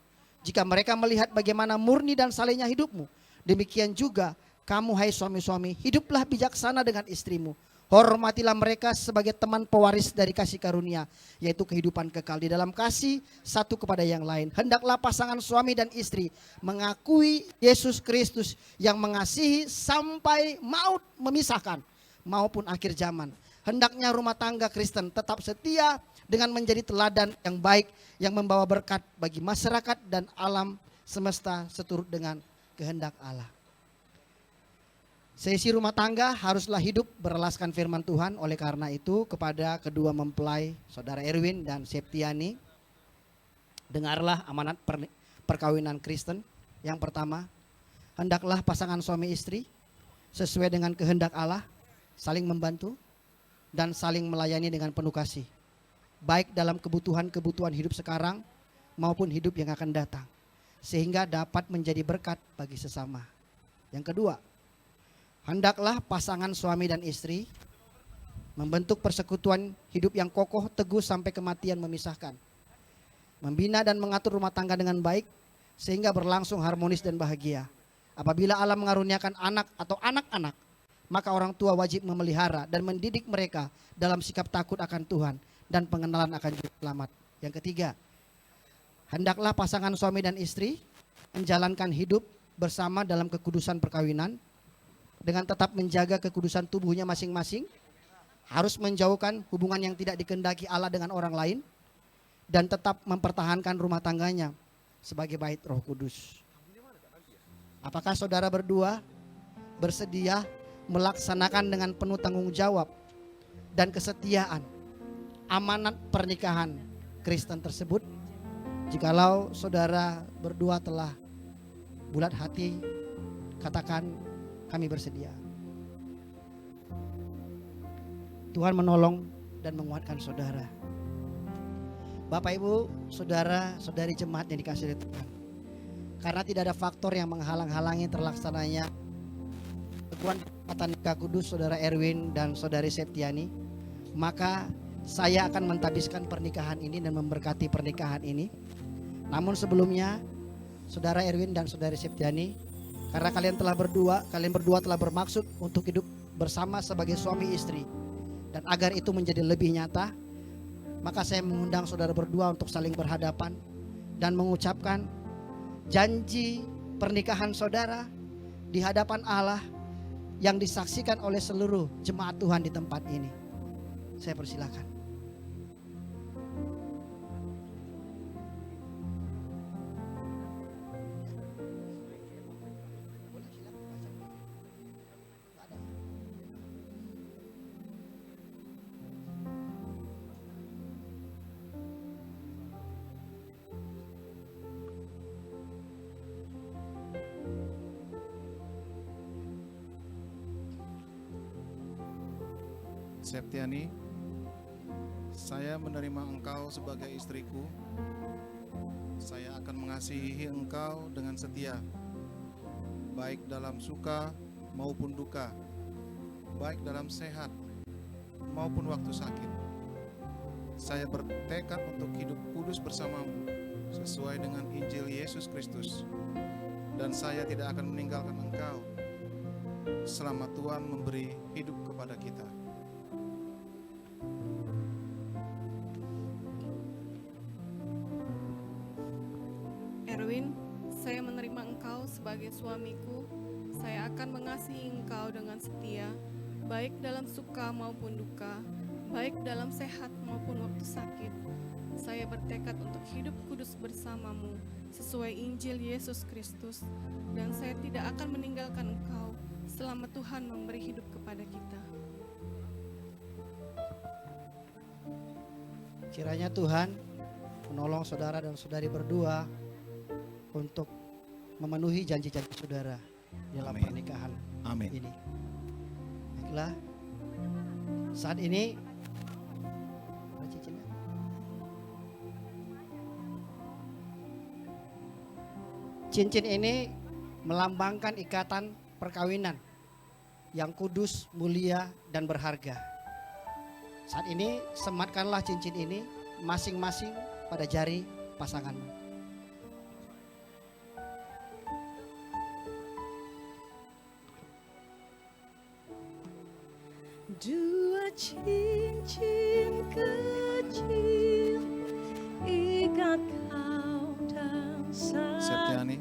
Jika mereka melihat bagaimana murni dan salehnya hidupmu, demikian juga kamu hai suami-suami, hiduplah bijaksana dengan istrimu. Hormatilah mereka sebagai teman pewaris dari kasih karunia, yaitu kehidupan kekal di dalam kasih satu kepada yang lain. Hendaklah pasangan suami dan istri mengakui Yesus Kristus yang mengasihi sampai maut memisahkan maupun akhir zaman. Hendaknya rumah tangga Kristen tetap setia dengan menjadi teladan yang baik yang membawa berkat bagi masyarakat dan alam semesta seturut dengan kehendak Allah. Seisi rumah tangga haruslah hidup beralaskan firman Tuhan. Oleh karena itu kepada kedua mempelai saudara Erwin dan Septiani, dengarlah amanat perkawinan Kristen. Yang pertama, hendaklah pasangan suami istri sesuai dengan kehendak Allah, saling membantu dan saling melayani dengan penuh kasih, baik dalam kebutuhan hidup sekarang maupun hidup yang akan datang, sehingga dapat menjadi berkat bagi sesama. Yang kedua, hendaklah pasangan suami dan istri membentuk persekutuan hidup yang kokoh, teguh sampai kematian memisahkan. Membina dan mengatur rumah tangga dengan baik sehingga berlangsung harmonis dan bahagia. Apabila Allah mengaruniakan anak atau anak-anak, maka orang tua wajib memelihara dan mendidik mereka dalam sikap takut akan Tuhan dan pengenalan akan Juru Selamat. Yang ketiga, hendaklah pasangan suami dan istri menjalankan hidup bersama dalam kekudusan perkawinan, dengan tetap menjaga kekudusan tubuhnya masing-masing, harus menjauhkan hubungan yang tidak dikehendaki Allah dengan orang lain, dan tetap mempertahankan rumah tangganya sebagai bait Roh Kudus. Apakah saudara berdua bersedia melaksanakan dengan penuh tanggung jawab dan kesetiaan amanat pernikahan Kristen tersebut? Jikalau saudara berdua telah bulat hati, katakan, kami bersedia. Tuhan menolong dan menguatkan saudara. Bapak Ibu, saudara, saudari jemaat yang dikasihi oleh Tuhan. Karena tidak ada faktor yang menghalang-halangi terlaksananya perbuatan nikah kudus saudara Erwin dan saudari Septiani, maka saya akan mentabiskan pernikahan ini dan memberkati pernikahan ini. Namun sebelumnya, saudara Erwin dan saudari Septiani, karena kalian berdua telah bermaksud untuk hidup bersama sebagai suami istri, dan agar itu menjadi lebih nyata, maka saya mengundang saudara berdua untuk saling berhadapan dan mengucapkan janji pernikahan saudara di hadapan Allah yang disaksikan oleh seluruh jemaat Tuhan di tempat ini. Saya persilakan. Septiani, saya menerima engkau sebagai istriku. Saya akan mengasihi engkau dengan setia, baik dalam suka maupun duka, baik dalam sehat maupun waktu sakit. Saya bertekad untuk hidup kudus bersamamu sesuai dengan Injil Yesus Kristus, dan saya tidak akan meninggalkan engkau selama Tuhan memberi hidup kepada kita. Erwin, saya menerima engkau sebagai suamiku. Saya akan mengasihi engkau dengan setia, baik dalam suka maupun duka, baik dalam sehat maupun waktu sakit. Saya bertekad untuk hidup kudus bersamamu sesuai Injil Yesus Kristus, dan saya tidak akan meninggalkan engkau selama Tuhan memberi hidup kepada kita. Kiranya Tuhan menolong saudara dan saudari berdua untuk memenuhi janji-janji saudara dalam Amin. pernikahan Amin. ini. Baiklah, saat ini ada cincinnya? Cincin ini melambangkan ikatan perkawinan yang kudus, mulia, dan berharga. Saat ini sematkanlah cincin ini masing-masing pada jari pasanganmu. Dua cincin kecil ikat kau dan Septiani,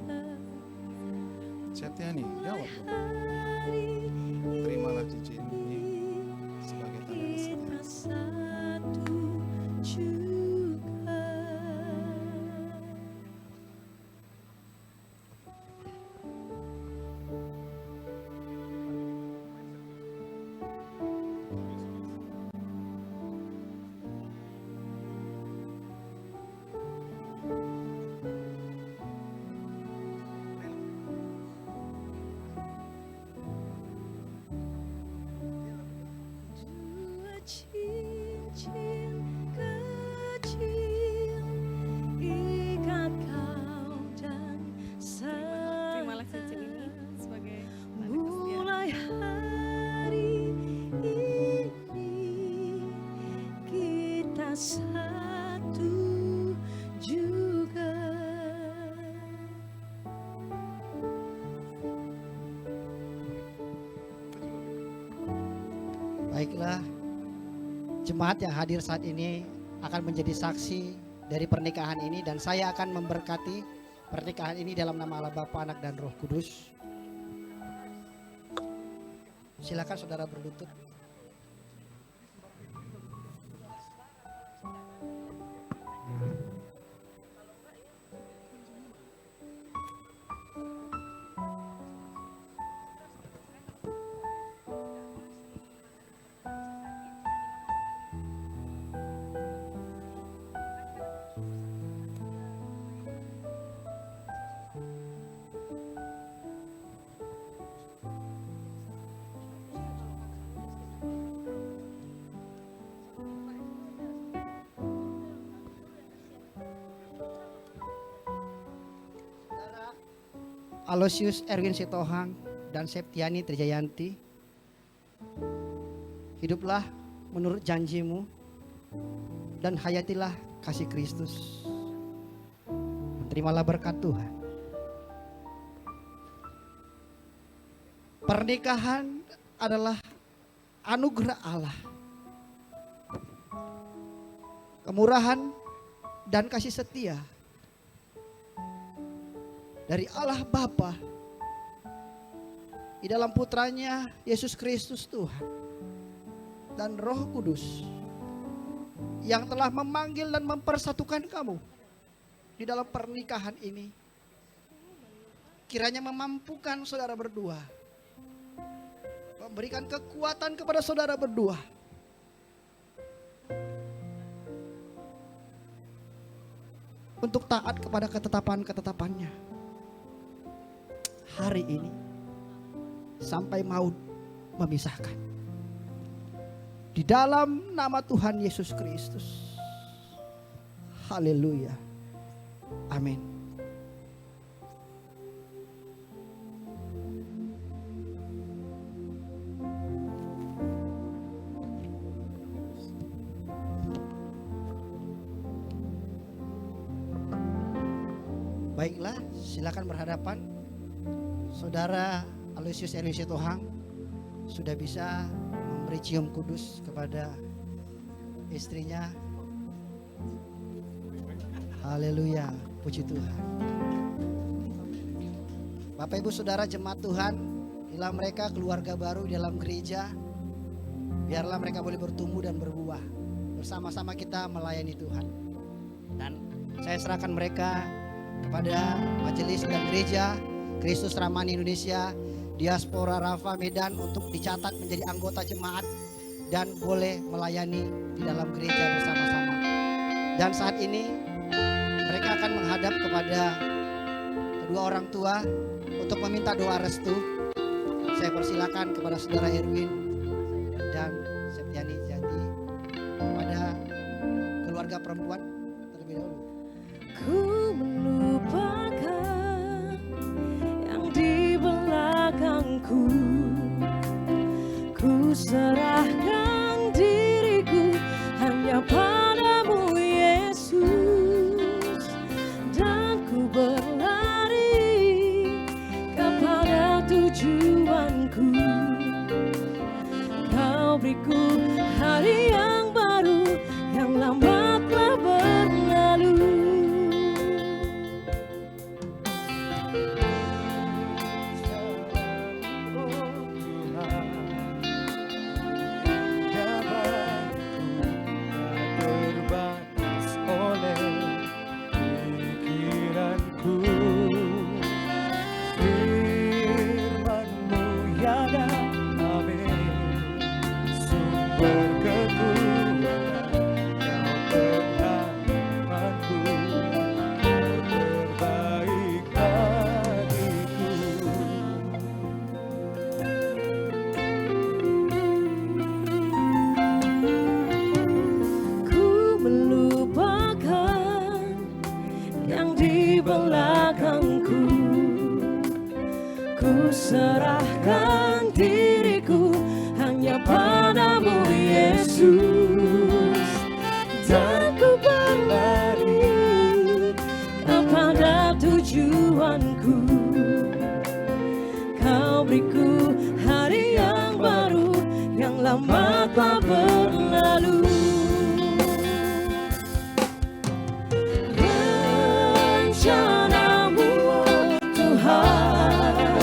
Septiani, jawab. Terimalah cincin ini sebagai tanda kita setia. satu juga. Dua cincin kecil ikat kau dan Terimalah cincin ini sebagai tanda kesetiaan. mulai hari ini kita satu juga. Baiklah, jemaat yang hadir saat ini akan menjadi saksi dari pernikahan ini, dan saya akan memberkati pernikahan ini dalam nama Allah Bapa, Anak, dan Roh Kudus. Silakan saudara berlutut. Aloysius Erwin Sitohang dan Septiani Trijayanti, hiduplah menurut janjimu dan hayatilah kasih Kristus. Terimalah berkat Tuhan. Pernikahan adalah anugerah Allah, kemurahan dan kasih setia dari Allah Bapa di dalam putranya Yesus Kristus Tuhan dan Roh Kudus yang telah memanggil dan mempersatukan kamu di dalam pernikahan ini. Kiranya memampukan saudara berdua, memberikan kekuatan kepada saudara berdua untuk taat kepada ketetapan-ketetapannya hari ini sampai maut memisahkan. Di dalam nama Tuhan Yesus Kristus. Haleluya. Amin. Baiklah, silakan berhadapan. Saudara Aloysius Erwin Sitohang sudah bisa memberi cium kudus kepada istrinya. Haleluya, puji Tuhan. Bapak Ibu Saudara jemaat Tuhan, inilah mereka keluarga baru di dalam gereja. Biarlah mereka boleh bertumbuh dan berbuah. Bersama-sama kita melayani Tuhan. Dan saya serahkan mereka kepada majelis dan gereja Kristus Ramani Indonesia Diaspora Rafa Medan untuk dicatat menjadi anggota jemaat dan boleh melayani di dalam gereja bersama-sama. Dan saat ini mereka akan menghadap kepada kedua orang tua untuk meminta doa restu. Saya persilakan kepada Saudara Erwin dan Septiani Jati kepada keluarga perempuan terlebih dahulu. Ku melupakan yang di belakangku, ku serahkan diriku hanya padamu Yesus, dan ku berlari kepada tujuanku. Kau beriku hari yang baru yang lama telah berlalu. Serahkan diriku hanya padamu Yesus, dan ku berlari kepada tujuanku. Kau beriku hari yang baru yang lama telah berlalu. Rencanamu Tuhan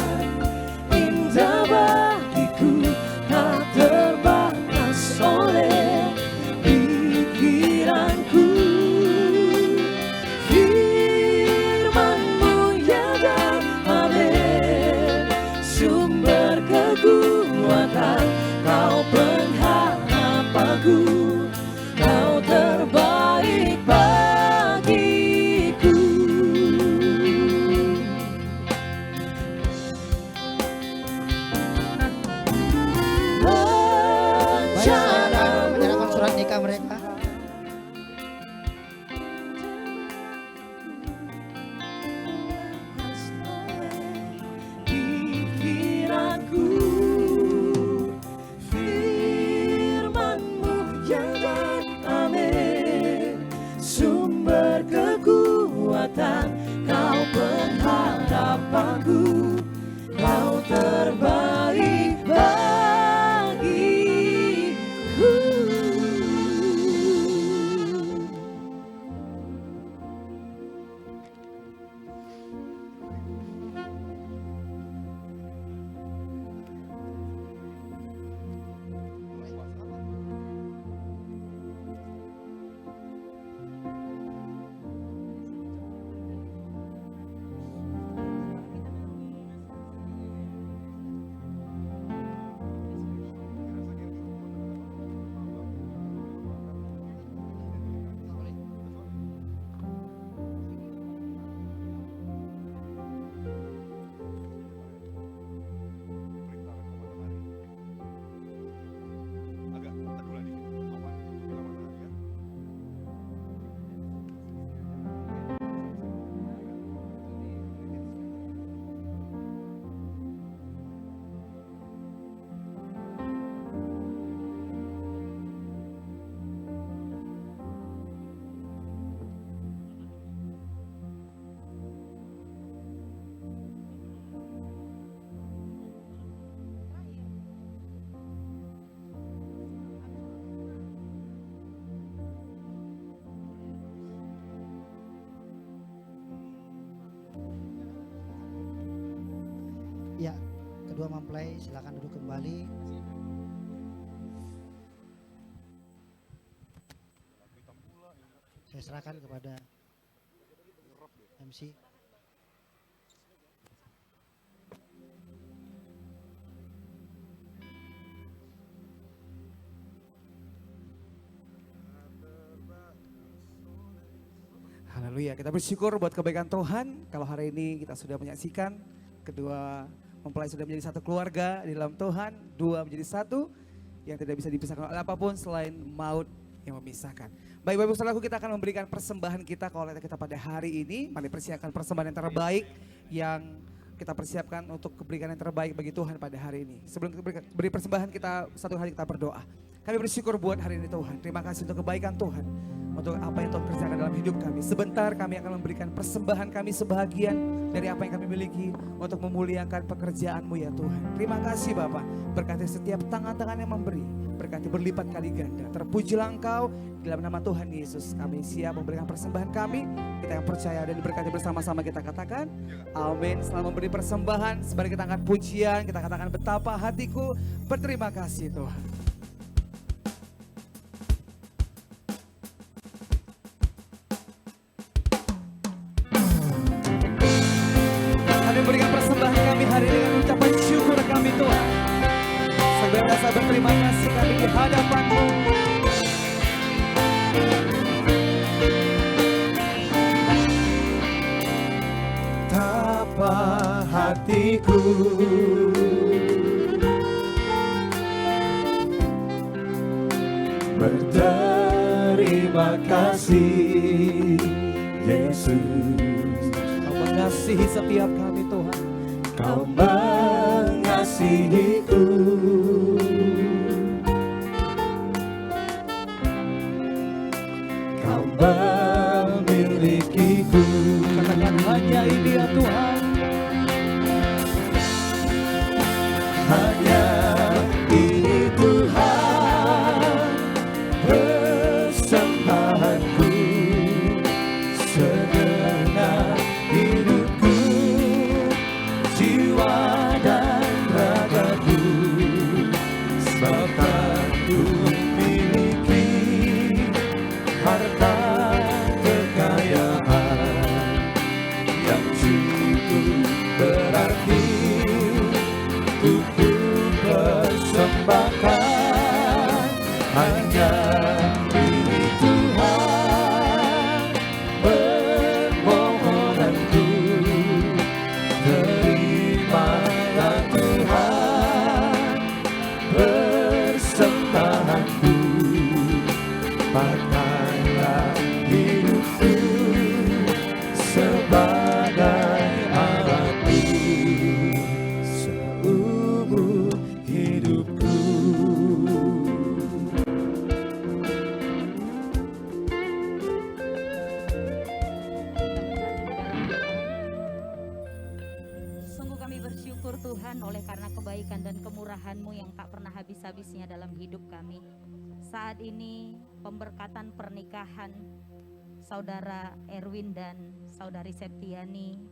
indah bagiku, tak terbatas oleh pikiranku. Firman-Mu ya dan amin, sumber kekuatan. Kau pengharapanku, Kau terbaik bagiku. Menyerahkan surat nikah mereka. Pikiranku, firman-Mu yang dan amin, sumber kekuatan. Kau pengharapanku, Kau terbaik bagiku. Ya, kedua mempelai silakan duduk kembali. Saya serahkan kepada MC. Haleluya, kita bersyukur buat kebaikan Tuhan. Kalau hari ini kita sudah menyaksikan kedua mempelai sudah menjadi satu keluarga di dalam Tuhan, dua menjadi satu yang tidak bisa dipisahkan oleh apapun selain maut yang memisahkan. Baik Bapak Ibu Saudaraku, kita akan memberikan persembahan kita kalau kita pada hari ini. Mari persiapkan persembahan yang terbaik yang kita persiapkan untuk keberikan yang terbaik bagi Tuhan pada hari ini. Sebelum kita beri persembahan, kita satu kali kita berdoa. Kami bersyukur buat hari ini Tuhan. Terima kasih untuk kebaikan Tuhan. Untuk apa yang Tuhan kerjakan dalam hidup kami. Sebentar kami akan memberikan persembahan kami sebahagian dari apa yang kami miliki untuk memuliakan pekerjaan-Mu ya Tuhan. Terima kasih Bapak. Berkati setiap tangan-tangan yang memberi. Berkati berlipat kali ganda. Terpujilah Engkau di dalam nama Tuhan Yesus. Kami siap memberikan persembahan kami. Kita yang percaya dan diberkati bersama-sama kita katakan amin. Setelah memberi persembahan, sembari kita angkat pujian, kita katakan betapa hatiku berterima kasih Tuhan. Berikan persembahan kami hari ini dengan ucapan syukur kami Tuhan. Sebenarnya berterima kasih kami di hadapan-Mu. Betapa hatiku berterima kasih Yesus. Kau mengasihi setiap kami Tuhan. Kau mengasihiku, Kau memilikiku. Katakan hanya ini ya Tuhan. Hanya ini Tuhan persembahanku, segenap hidupku, jiwa dan ragaku, sebab tak ku miliki harta kekayaan yang cukup berarti untuk persembahkan. Hanya ini Tuhan permohonanku, terimalah Tuhan persembahanku, pakailah hidupku sebagai alatmu seumur hidupku. Sungguh kami bersyukur Tuhan oleh karena kebaikan dan kemurahan-Mu yang tak pernah habis-habisnya dalam hidup kami. Saat ini pemberkatan pernikahan Saudara Erwin dan Saudari Septiani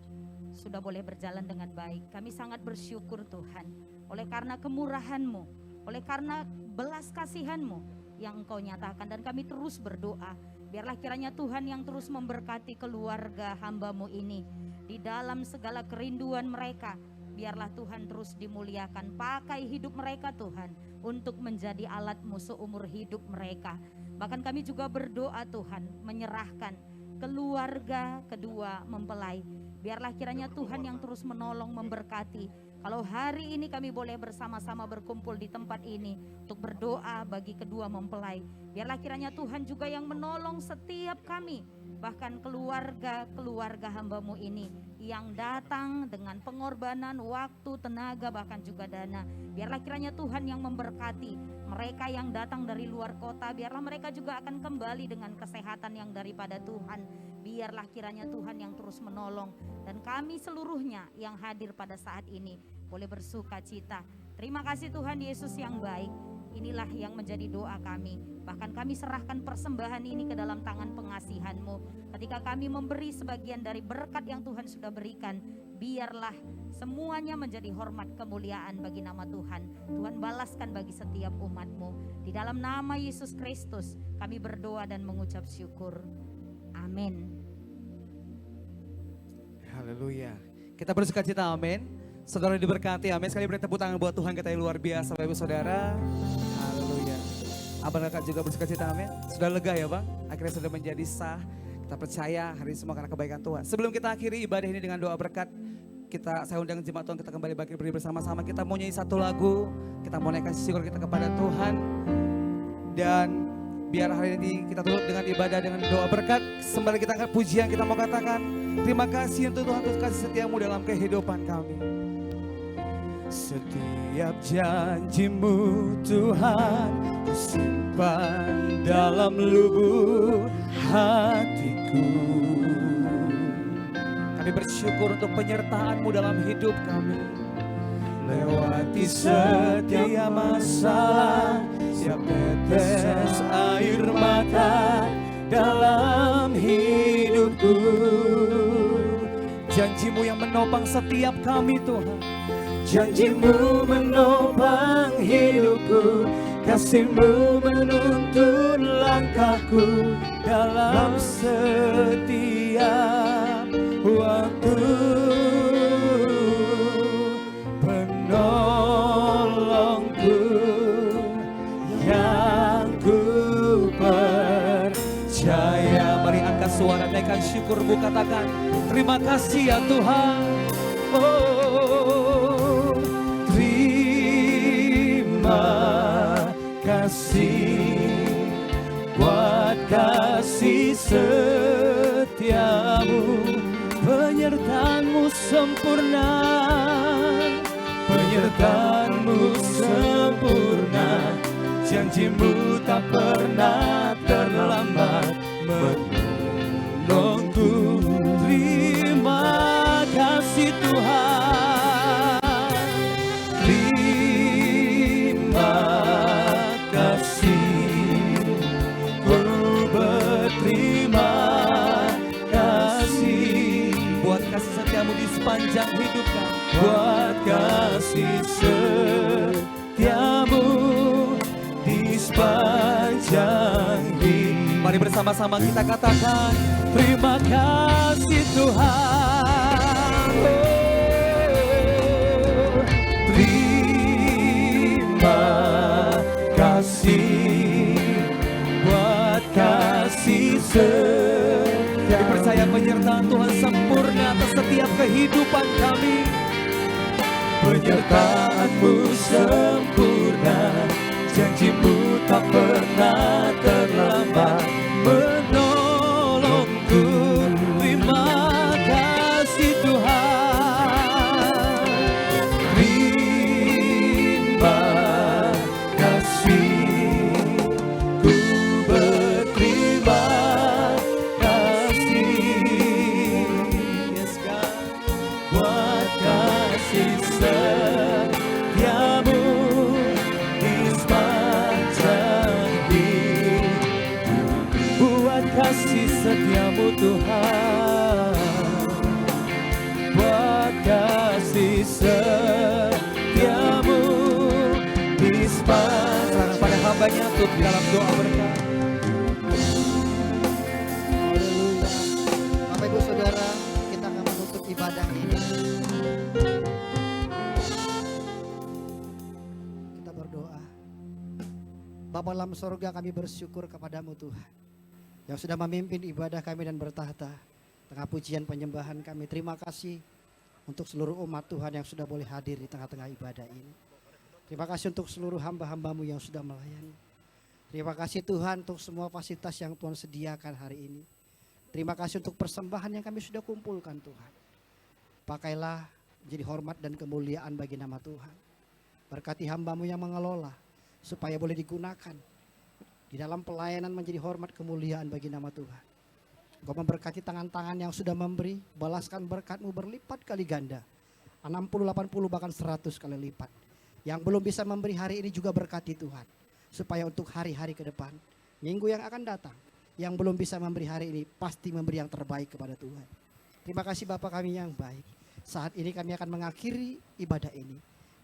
sudah boleh berjalan dengan baik. Kami sangat bersyukur Tuhan oleh karena kemurahan-Mu, oleh karena belas kasihan-Mu yang Engkau nyatakan, dan kami terus berdoa. Biarlah kiranya Tuhan yang terus memberkati keluarga hamba-Mu ini di dalam segala kerinduan mereka. Biarlah Tuhan terus dimuliakan. Pakai hidup mereka Tuhan untuk menjadi alat-Mu seumur hidup mereka. Bahkan kami juga berdoa Tuhan menyerahkan keluarga kedua mempelai. Biarlah kiranya Tuhan yang terus menolong, memberkati. Kalau hari ini kami boleh bersama-sama berkumpul di tempat ini untuk berdoa bagi kedua mempelai. Biarlah kiranya Tuhan juga yang menolong setiap kami, bahkan keluarga hamba-Mu ini yang datang dengan pengorbanan waktu, tenaga, bahkan juga dana. Biarlah kiranya Tuhan yang memberkati mereka yang datang dari luar kota. Biarlah mereka juga akan kembali dengan kesehatan yang daripada Tuhan. Biarlah kiranya Tuhan yang terus menolong, dan kami seluruhnya yang hadir pada saat ini boleh bersuka cita. Terima kasih Tuhan Yesus yang baik. Inilah yang menjadi doa kami. Bahkan kami serahkan persembahan ini ke dalam tangan pengasihan-Mu. Ketika kami memberi sebagian dari berkat yang Tuhan sudah berikan, biarlah semuanya menjadi hormat kemuliaan bagi nama Tuhan. Tuhan balaskan bagi setiap umat-Mu. Di dalam nama Yesus Kristus kami berdoa dan mengucap syukur. Amin. Haleluya. Kita bersuka cita, amin. Saudara diberkati, amin. Sekali beri tepuk tangan buat Tuhan kita yang luar biasa, Bapak Ibu Saudara. Haleluya. Abang kakak juga bersuka cita, amin. Sudah lega ya Bang? Akhirnya sudah menjadi sah. Kita percaya hari ini semua karena kebaikan Tuhan. Sebelum kita akhiri ibadah ini dengan doa berkat, saya undang jemaat Tuhan, kita kembali berdiri bersama-sama. Kita mau nyanyi satu lagu, kita mau naikkan syukur kita kepada Tuhan. Dan biar hari ini kita tutup dengan ibadah dengan doa berkat. Sembari kita angkat pujian, kita mau katakan terima kasih untuk Tuhan, untuk kasih setiamu dalam kehidupan kami. Setiap janjimu Tuhan ku simpan dalam lubuk hatiku. Kami bersyukur untuk penyertaan-Mu dalam hidup kami. Lewati setiap masalah, setiap tetes air mata dalam hidupku. Janji-Mu yang menopang setiap kami Tuhan. Janji-Mu menopang hidupku, kasih-Mu menuntun langkahku dalam setiap waktu. Penolongku yang ku percaya. Mari angkat suara, naikkan syukur-Mu, katakan terima kasih ya Tuhan. Oh, terima kasih buat kasih setiamu, penyertaan-Mu sempurna, penyertaan-Mu sempurna, janji-Mu tak pernah terlambat menolongku. Terima kasih Tuhan, terima kasih, ku berterima kasih buat kasih setiamu di sepanjang hidup kami, buat kasih setiamu di sepanjang hidup. Mari bersama-sama kita katakan terima kasih Tuhan. Oh, terima kasih buat kasih setiamu. Kami percaya penyertaan Tuhan sempurna atas setiap kehidupan kami. Penyertaan-Mu sempurna, janji-Mu tak pernah terlambat menolongku. Terima kasih Tuhan, terima kasih, ku berterima kasih. Yes God, buat kasih setiamu di sepanjang hidup, buat kasih setiamu Tuhan, buat kasih setiamu di sepanjang. Pada hamba-Nya tutup dalam doa berkat. Haleluya. Bapak Ibu Saudara, kita akan menutup ibadah ini. Kita berdoa. Bapa dalam sorga, kami bersyukur kepadamu Tuhan, yang sudah memimpin ibadah kami dan bertahta tengah pujian penyembahan kami. Terima kasih untuk seluruh umat Tuhan yang sudah boleh hadir di tengah-tengah ibadah ini. Terima kasih untuk seluruh hamba-hamba-Mu yang sudah melayani. Terima kasih Tuhan untuk semua fasilitas yang Tuhan sediakan hari ini. Terima kasih untuk persembahan yang kami sudah kumpulkan Tuhan. Pakailah menjadi hormat dan kemuliaan bagi nama Tuhan. Berkati hamba-Mu yang mengelola supaya boleh digunakan di dalam pelayanan menjadi hormat kemuliaan bagi nama Tuhan. Engkau memberkati tangan-tangan yang sudah memberi, balaskan berkat-Mu berlipat kali ganda. 60, 80 bahkan 100 kali lipat. Yang belum bisa memberi hari ini juga berkati Tuhan. Supaya untuk hari-hari ke depan, minggu yang akan datang, yang belum bisa memberi hari ini pasti memberi yang terbaik kepada Tuhan. Terima kasih Bapa kami yang baik. Saat ini kami akan mengakhiri ibadah ini.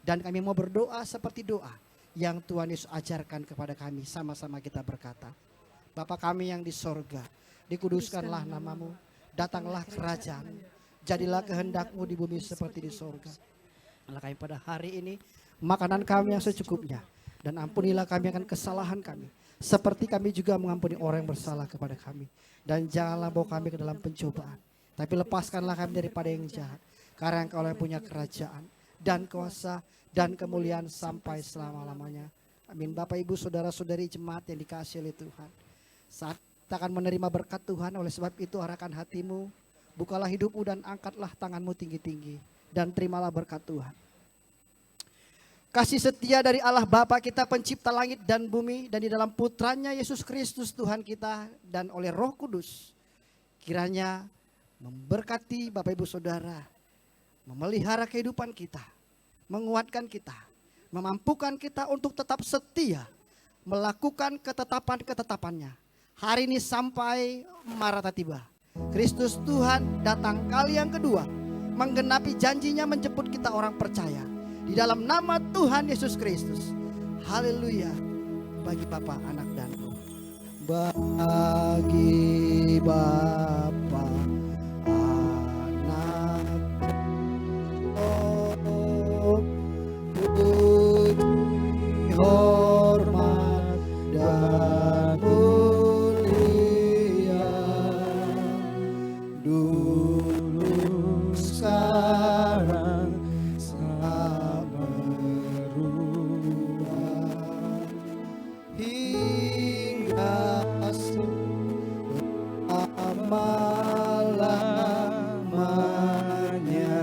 Dan kami mau berdoa seperti doa yang Tuhan Yesus ajarkan kepada kami. Sama-sama kita berkata, Bapa kami yang di sorga, dikuduskanlah namamu, datanglah kerajaan, jadilah kehendak-Mu di bumi seperti di sorga. Allah kami pada hari ini, makanan kami yang secukupnya, dan ampunilah kami akan kesalahan kami, seperti kami juga mengampuni orang yang bersalah kepada kami. Dan janganlah bawa kami ke dalam pencobaan, tapi lepaskanlah kami daripada yang jahat, karena Engkau yang punya kerajaan, dan kuasa, dan kemuliaan sampai selama-lamanya. Amin. Bapak, Ibu, Saudara-saudari jemaat yang dikasihi oleh Tuhan, saat kita akan menerima berkat Tuhan, oleh sebab itu arahkan hatimu, bukalah hidupmu dan angkatlah tanganmu tinggi-tinggi, dan terimalah berkat Tuhan. Kasih setia dari Allah Bapa kita pencipta langit dan bumi, dan di dalam putranya Yesus Kristus Tuhan kita, dan oleh Roh Kudus, kiranya memberkati Bapak Ibu Saudara, memelihara kehidupan kita, menguatkan kita, memampukan kita untuk tetap setia melakukan ketetapan-ketetapannya. Hari ini sampai Maranatha tiba. Kristus Tuhan datang kali yang kedua, menggenapi janjinya menjemput kita orang percaya. Di dalam nama Tuhan Yesus Kristus. Haleluya. Bagi Bapa, Anak, dan Roh. Bagi Bapa, Anak, Roh, puji, hormat, dan mulia dulu, sekarang, hingga selama-lamanya.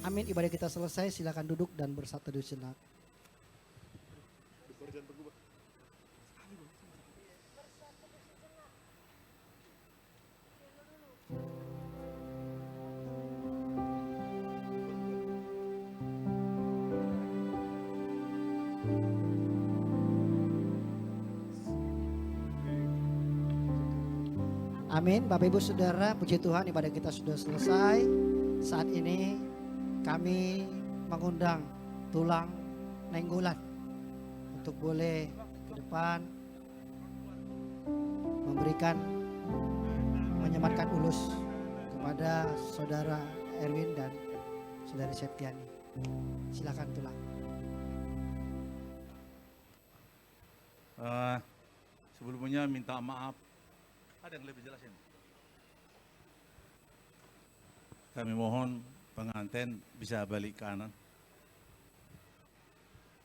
Amin. Ibadah kita selesai, silakan duduk dan bersatu sejenak. Amin. Bapak Ibu Saudara, puji Tuhan, ibadah kita sudah selesai. Saat ini kami mengundang Tulang Nenggolan untuk boleh ke depan memberikan, menyematkan ulus kepada Saudara Erwin dan Saudari Septiani. Silakan Tulang. Sebelumnya minta maaf. Ada yang lebih jelasin? Kami mohon pengantin bisa balik kanan.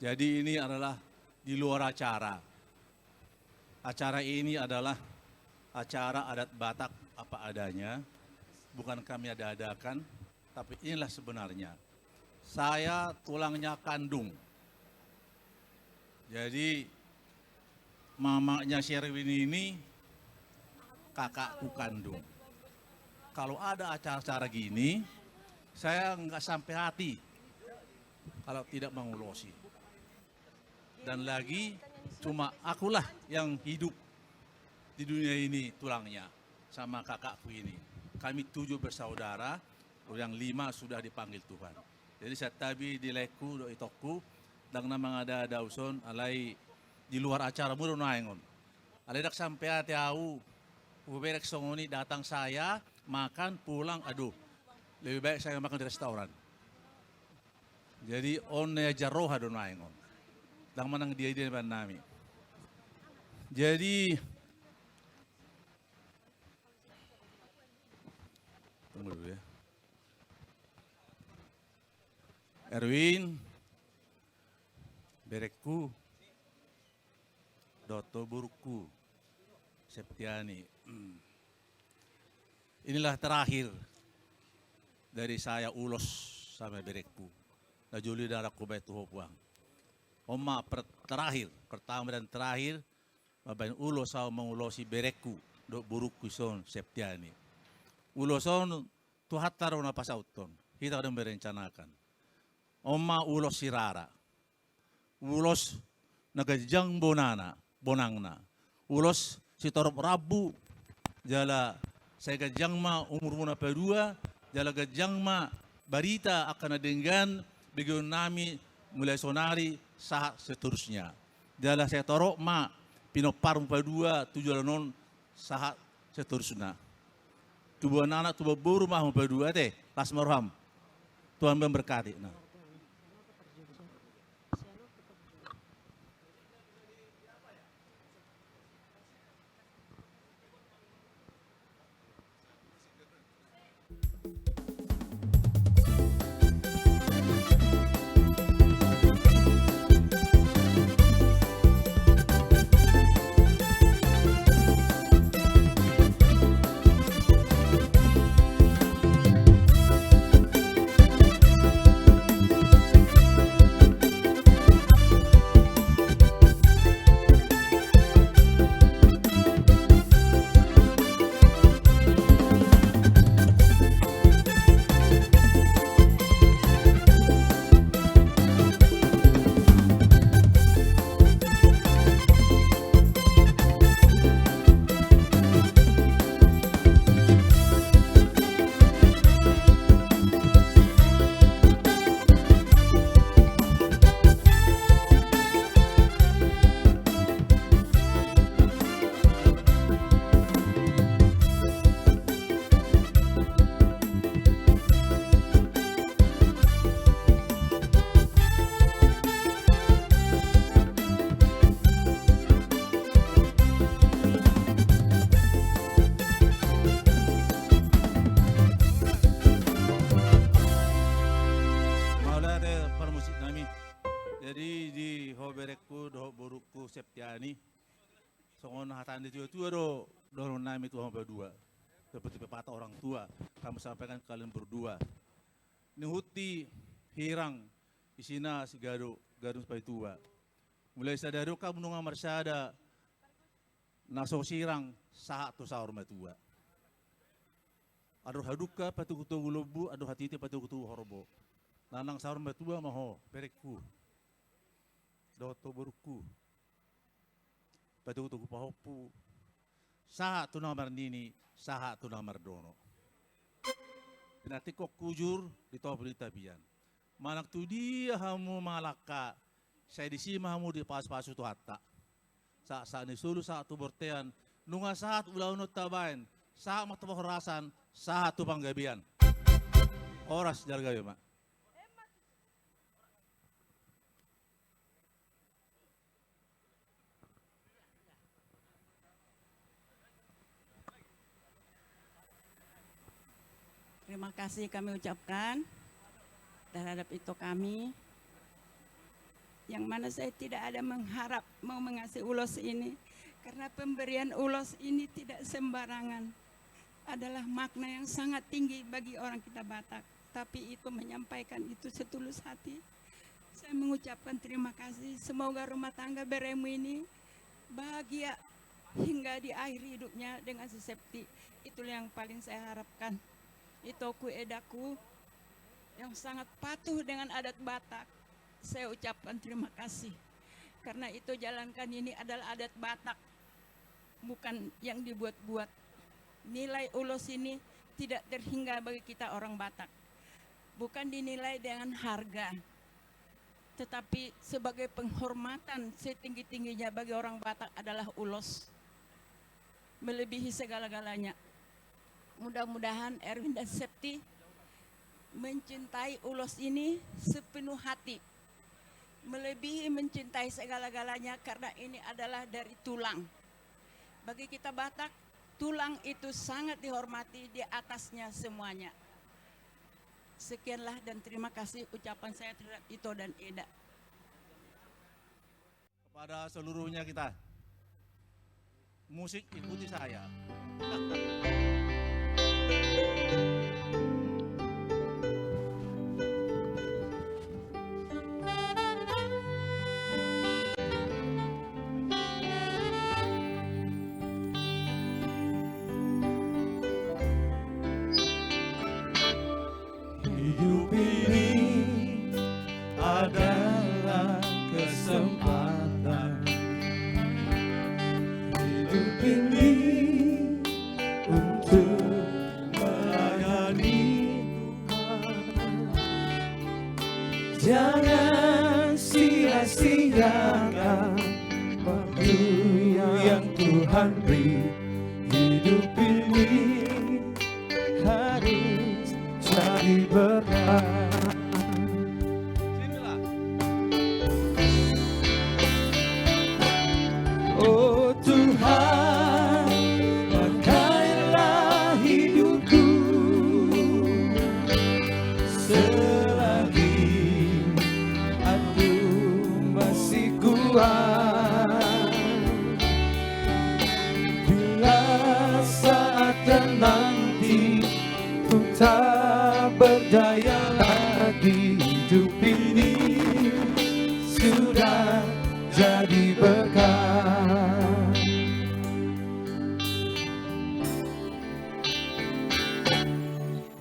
Jadi ini adalah di luar acara. Acara ini adalah acara adat Batak apa adanya. Bukan kami ada-adakan, tapi inilah sebenarnya. Saya tulangnya kandung. Jadi mamanya Sherwin ini kakakku kandung. Kalau ada acara-acara gini, saya nggak sampai hati kalau tidak mengulosi. Dan lagi cuma akulah yang hidup di dunia ini tulangnya sama kakakku ini. Kami 7 bersaudara, yang 5 sudah dipanggil Tuhan. Jadi saya tabi di leku do itoku dan nama ada dauson alai di luar acara muru naengon. Alai dak sampai hati au Uberek Songoni datang saya, makan, pulang, aduh. Lebih baik saya makan di restoran. Jadi, onnya jaroha donaingon. Dang manang dia di depan nami. Jadi, tunggu dulu ya. Erwin, Berekku, Doto Burku, Septiani. Inilah terakhir dari saya ulos sama Berekku. Najuli darah kubaitu hopuang. Oma terakhir, pertama dan terakhir, mabain ulos sama mengulosi Berekku. do buruk kuson Septiani. Uloson tuhataro na pasauton. Kita kadang berencanakan. Oma ulos sirara. Ulos nagajang bonangna. Ulos si torop rabu. Jala saya gajang ma umur muna pedua. Jala gajang ma barita akan adenggan. Begitu nami mulai sonari sah seterusnya. Jala saya torok ma pinoparum pedua tujuan non sah seterusnya. Tubuh anak tubuh buru mah pedua teh las marham. Tuhan memberkati. Nah. Jadi di hoberekku do burukku Septiani songon hatan di tua do dorong nami tuh berdua seperti pepatah orang tua kamu sampaikan kalian berdua nihuti hirang isina si gadung sampai tua mulai sadaro kamu nunga marsada naso sirang saat tu sahur matua aduh haduka patukutu gulubu aduh hatiti patukutu horbo nanang sahur matua maho perekku Doto burukku, patuku pahopu, saha tu namar nini, saha tu namar dono. Nanti kok kujur di toh berita bian. Manak tu dia hamu malaka, saya di sini hamu di pas-pasu tu hatta. Saat ni sulu saat tu bertean, nunga saat ulah unut tabain, saat mata rasan, saat tu panggabian. Oras jarga ya mak. Terima kasih kami ucapkan terhadap itu kami. Yang mana saya tidak ada mengharap mau mengasihi ulos ini. Karena pemberian ulos ini tidak sembarangan. Adalah makna yang sangat tinggi bagi orang kita Batak. Tapi itu menyampaikan itu setulus hati. Saya mengucapkan terima kasih. Semoga rumah tangga Beremu ini bahagia hingga di akhir hidupnya dengan si Septi. Itulah yang paling saya harapkan. Itoku edaku yang sangat patuh dengan adat Batak. Saya ucapkan terima kasih. Karena itu jalankan ini adalah adat Batak. Bukan yang dibuat-buat. Nilai ulos ini tidak terhingga bagi kita orang Batak. Bukan dinilai dengan harga. Tetapi sebagai penghormatan setinggi-tingginya bagi orang Batak adalah ulos. Melebihi segala-galanya. Mudah-mudahan Erwin dan Septi mencintai ulos ini sepenuh hati. Melebihi mencintai segala-galanya karena ini adalah dari tulang. Bagi kita Batak, tulang itu sangat dihormati di atasnya semuanya. Sekianlah dan terima kasih ucapan saya terhadap Ito dan Eda. Kepada seluruhnya kita, musik ikuti saya. sia-siakan waktu yang Tuhan beri. Hidup ini harus jadi berkat. Oh Tuhan, pakailah hidupku selagi aku masih kuat. Bila saatnya nanti ku tak berdaya lagi, hidup ini sudah jadi berkat.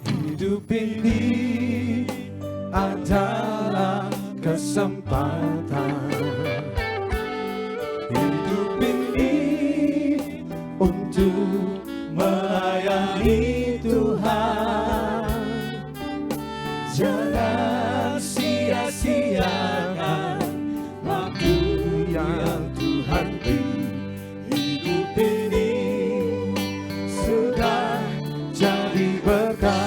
Hidup ini adalah kesempatan. Hidup ini untuk melayani Tuhan. Jangan sia-siakan waktu yang Tuhan beri. Hidup ini sudah jadi berkat.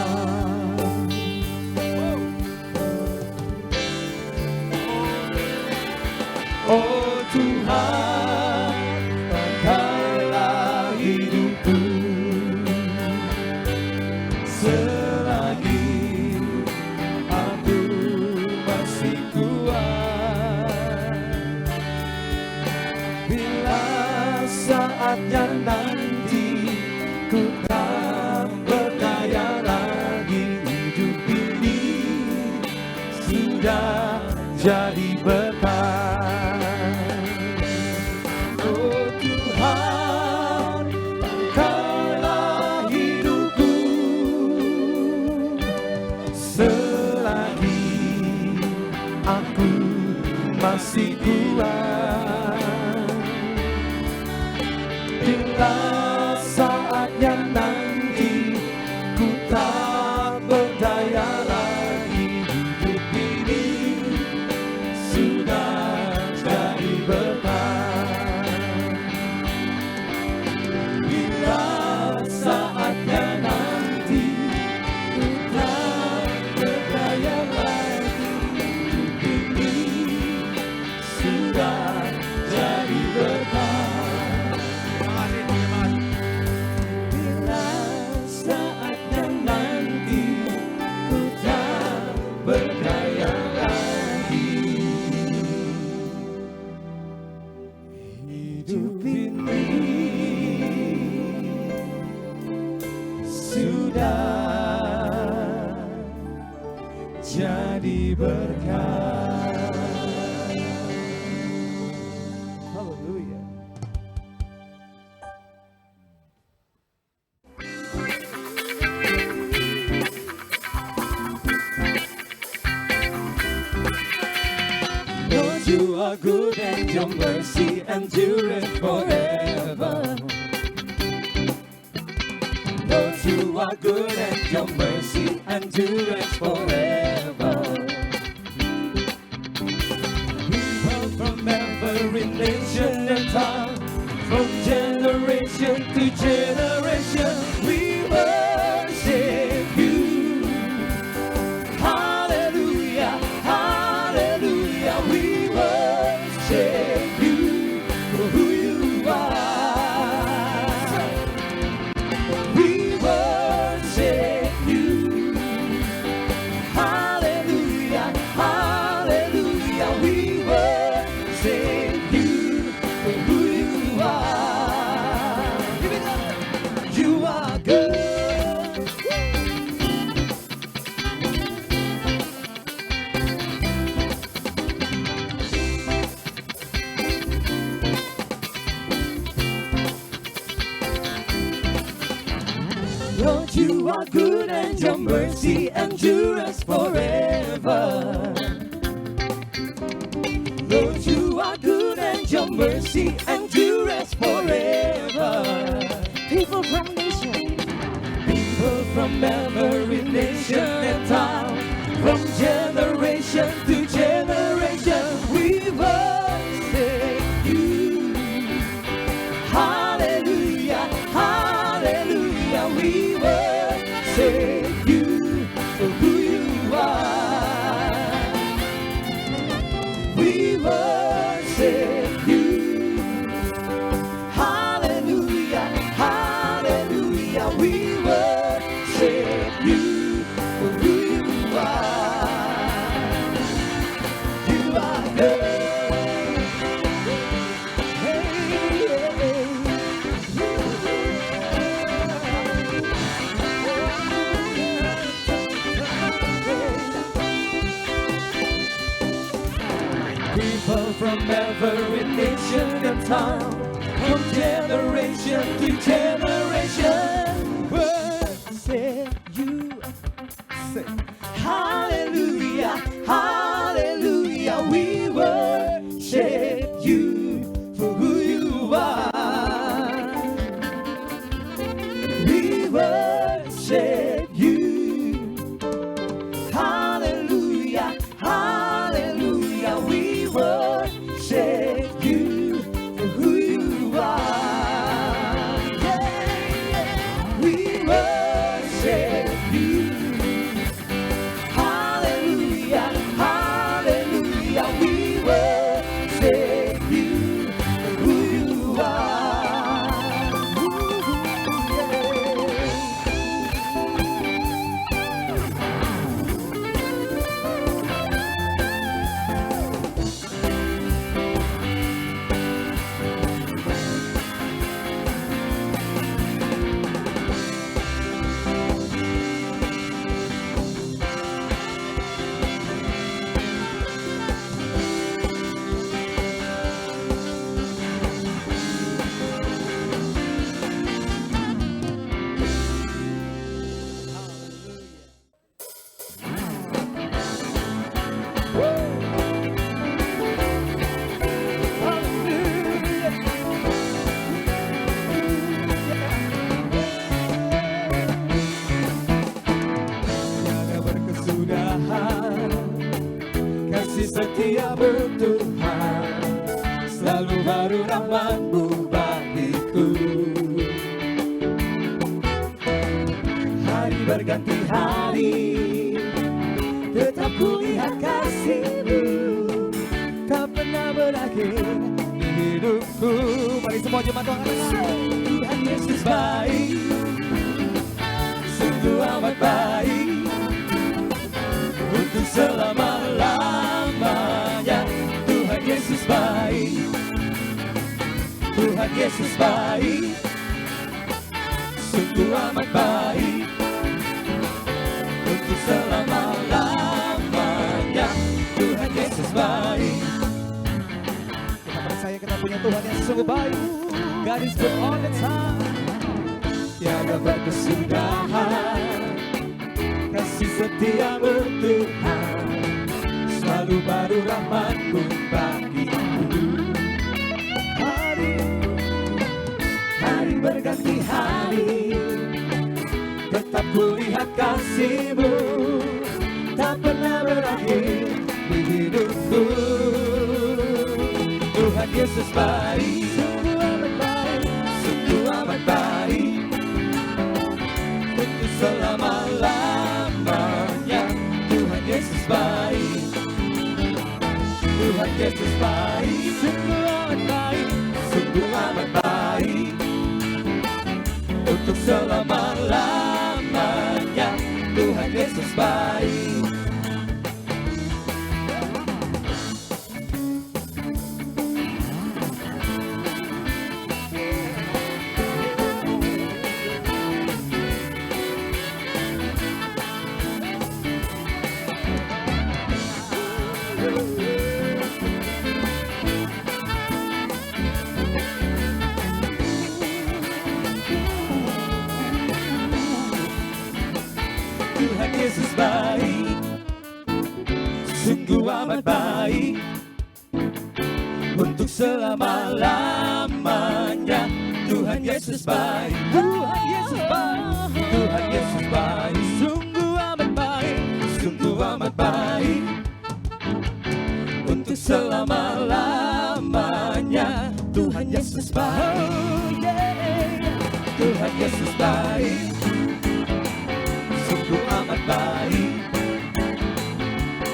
Oh Tuhan, pakailah hidupku selagi aku masih kuat. Bila saatnya nanti ku tak berdaya lagi, hidup ini sudah jadi berkat. Oh Tuhan, pakailah hidupku selagi aku masih kuat. Bila saatnya nanti ku tak berdaya lagi, hidup ini sudah jadi berkat. Bila saatnya nanti ku tak berdaya lagi, hidup ini sudah jadi berkat. Bila saatnya nanti ku tak berdaya lagi, hidup ini sudah jadi berkat. Haleluya. Lord, you are good and your mercy endureth forever. Lord, you are good and your mercy endureth forever. People from every nation and tongue, from generation to generation, we worship you. Hallelujah, hallelujah, we worship you for who you are. We worship you. Hallelujah, hallelujah, we worship you for who you are. You are good. Lord, you are good and your mercy endures forever. Lord, you are good and your mercy endures forever. People from nation, People from every nation and tongue, from generation to generation, we worship every nation and tongue, from generation to generation. Worship you. Say, hallelujah, hallelujah. We worship you for who you are. We worship you. Hallelujah, hallelujah. We worship you for who you are. Yeah, we worship you. Hallelujah, hallelujah. We worship you for who you are. Tiada berkesudahan, kasih setiamu Tuhan, selalu baru rahmat-Mu bagiku. Hari berganti hari, tetap kulihat kasih-Mu, tak pernah berakhir di hidupku. Mari semua jemaat Tuhan. Tuhan Yesus baik, sungguh amat baik, untuk selama-lamanya. Tuhan Yesus baik, Tuhan Yesus baik, sungguh amat baik, untuk selama-lamanya. Tuhan Yesus baik. Kita percaya kita punya Tuhan yang sungguh baik. God is good all the time. Tiada berkesudahan, kasih setiamu Tuhan, selalu baru rahmat-Mu bagiku. Hari berganti hari, tetap kulihat kasih-Mu, tak pernah berakhir di hidupku. Tuhan Yesus baik, sungguh amat baik, sungguh amat baik, untuk selama-lamanya. Tuhan Yesus baik, Tuhan Yesus baik, sungguh amat baik, sungguh amat baik, untuk selama-lamanya. Tuhan Yesus baik. Tuhan Yesus baik, sungguh amat baik, untuk selama-lamanya. Tuhan Yesus baik, Tuhan Yesus baik, Tuhan Yesus baik, sungguh amat baik, sungguh amat baik, untuk selama-lamanya. Tuhan Yesus baik, Tuhan Yesus baik, sungguh amat baik,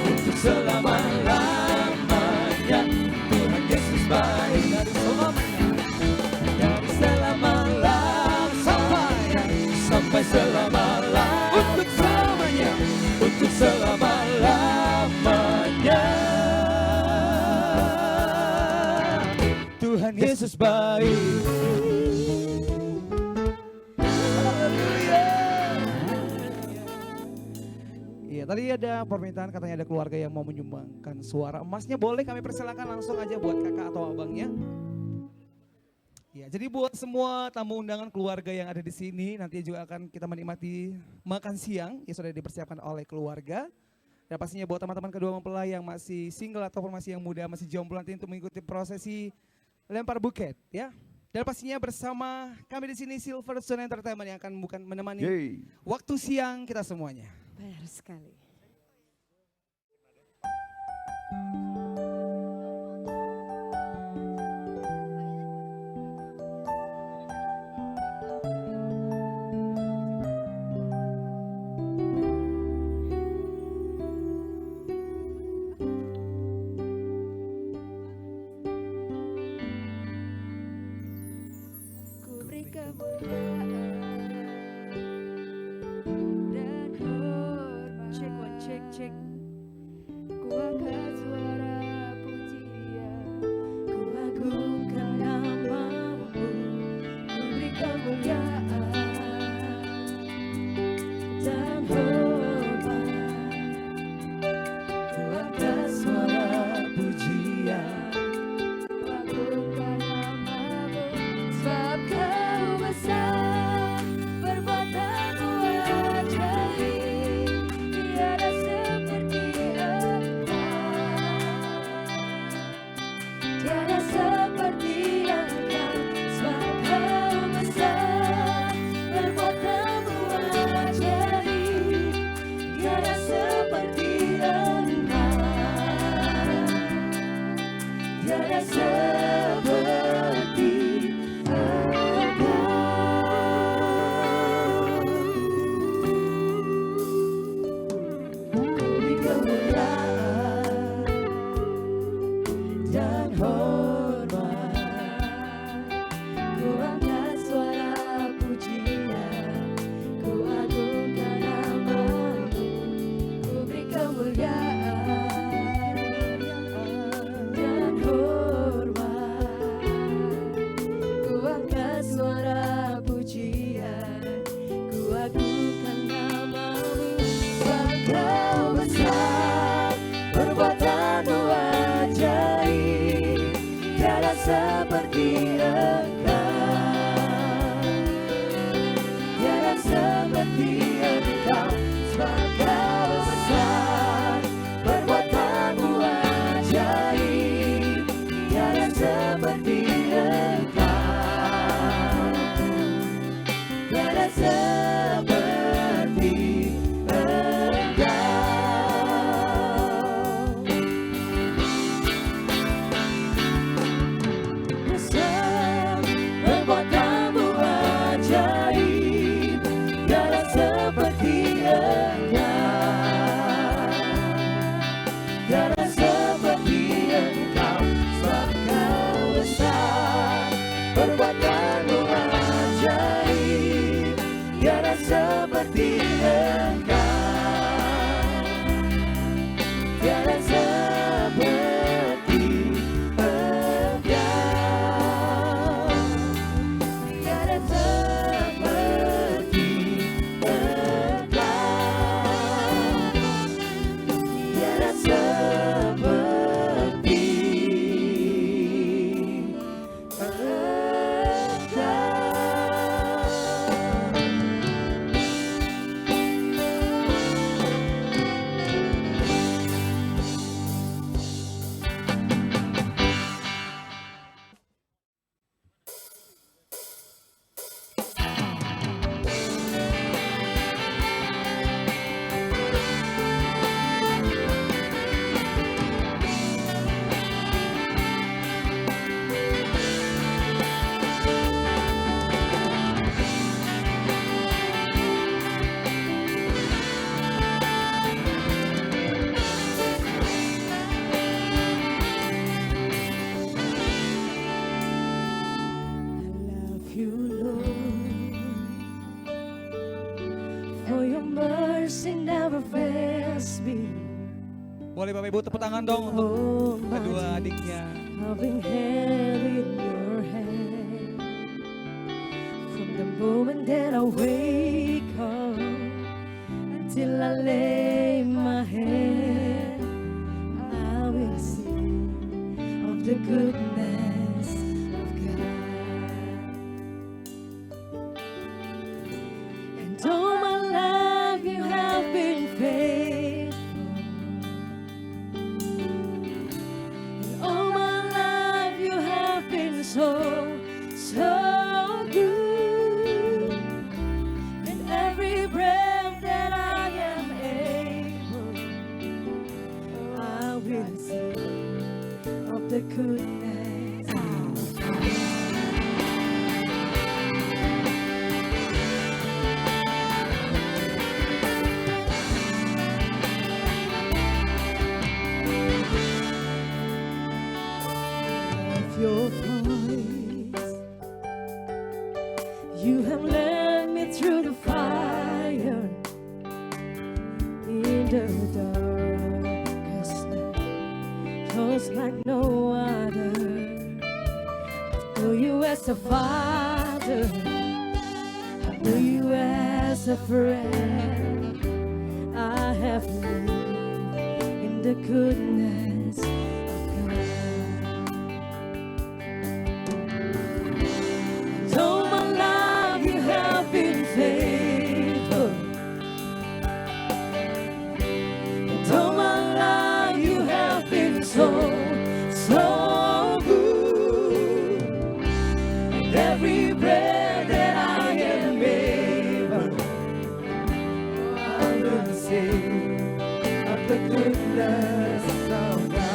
untuk selama-lamanya. Tuhan Yesus baik, dari selama-lamanya sampai selama-lamanya, untuk selamanya, untuk selama-lamanya. Tuhan Yesus baik. Iya tadi ada permintaan katanya ada keluarga yang mau menyumbangkan suara emasnya, boleh kami persilakan langsung aja buat kakak atau abangnya. Ya, jadi buat semua tamu undangan keluarga yang ada di sini, nanti juga akan kita menikmati makan siang yang sudah dipersiapkan oleh keluarga. Dan pastinya buat teman-teman kedua mempelai yang masih single ataupun masih yang muda, masih jomblo nanti untuk mengikuti prosesi lempar buket, ya. Dan pastinya bersama kami di sini Silver Zone Entertainment yang akan menemani waktu siang kita semuanya. Benar sekali. Cek. Ku angkat suara pujian, ku agungkan namamu, ku beri kemuliaan dan hormat. Ku angkat suara pujian, ku agungkan namamu, sebab kau besar, perbuatanmu ajaib, tiada seperti tiada seperti Engkau, sebab Kau besar, perbuatanmu ajaib, tiada seperti Engkau, tiada seperti Engkau. Beri kemuliaan dan hormat, ku angkat suara pujian, ku agungkan namamu, ku beri kemuliaan dan hormat, ku angkat suara pujian, ku agungkan namamu, sebab Kau besar, perbuatanmu ajaib, tiada seperti Engkau, tiada seperti Engkau, sebab Kau besar, perbuatanmu ajaib, tiada seperti Engkau, tiada seperti Engkau. Besar, perbuatanmu ajaib, tiada seperti Engkau, tiada seperti Engkau, sebab Kau besar, perbuatanmu ajaib, tiada seperti Engkau, tiada seperti Engkau, tiada seperti Engkau, tiada seperti never fails me. Boleh Bapak Ibu tepuk tangan dong untuk kedua adiknya. Loving hand in your hand. From the moment that I wake up until I lay my so, so good. And every breath that I am able, I will sing of the goodness of God. Your voice, you have led me through the fire in the darkest night, just like no other. I know you as a father, I know you as a friend. I have lived in the goodness of God. All my life you have been faithful, and all my life you have been so, so good. And every breath that I am able, I will sing of the goodness of God.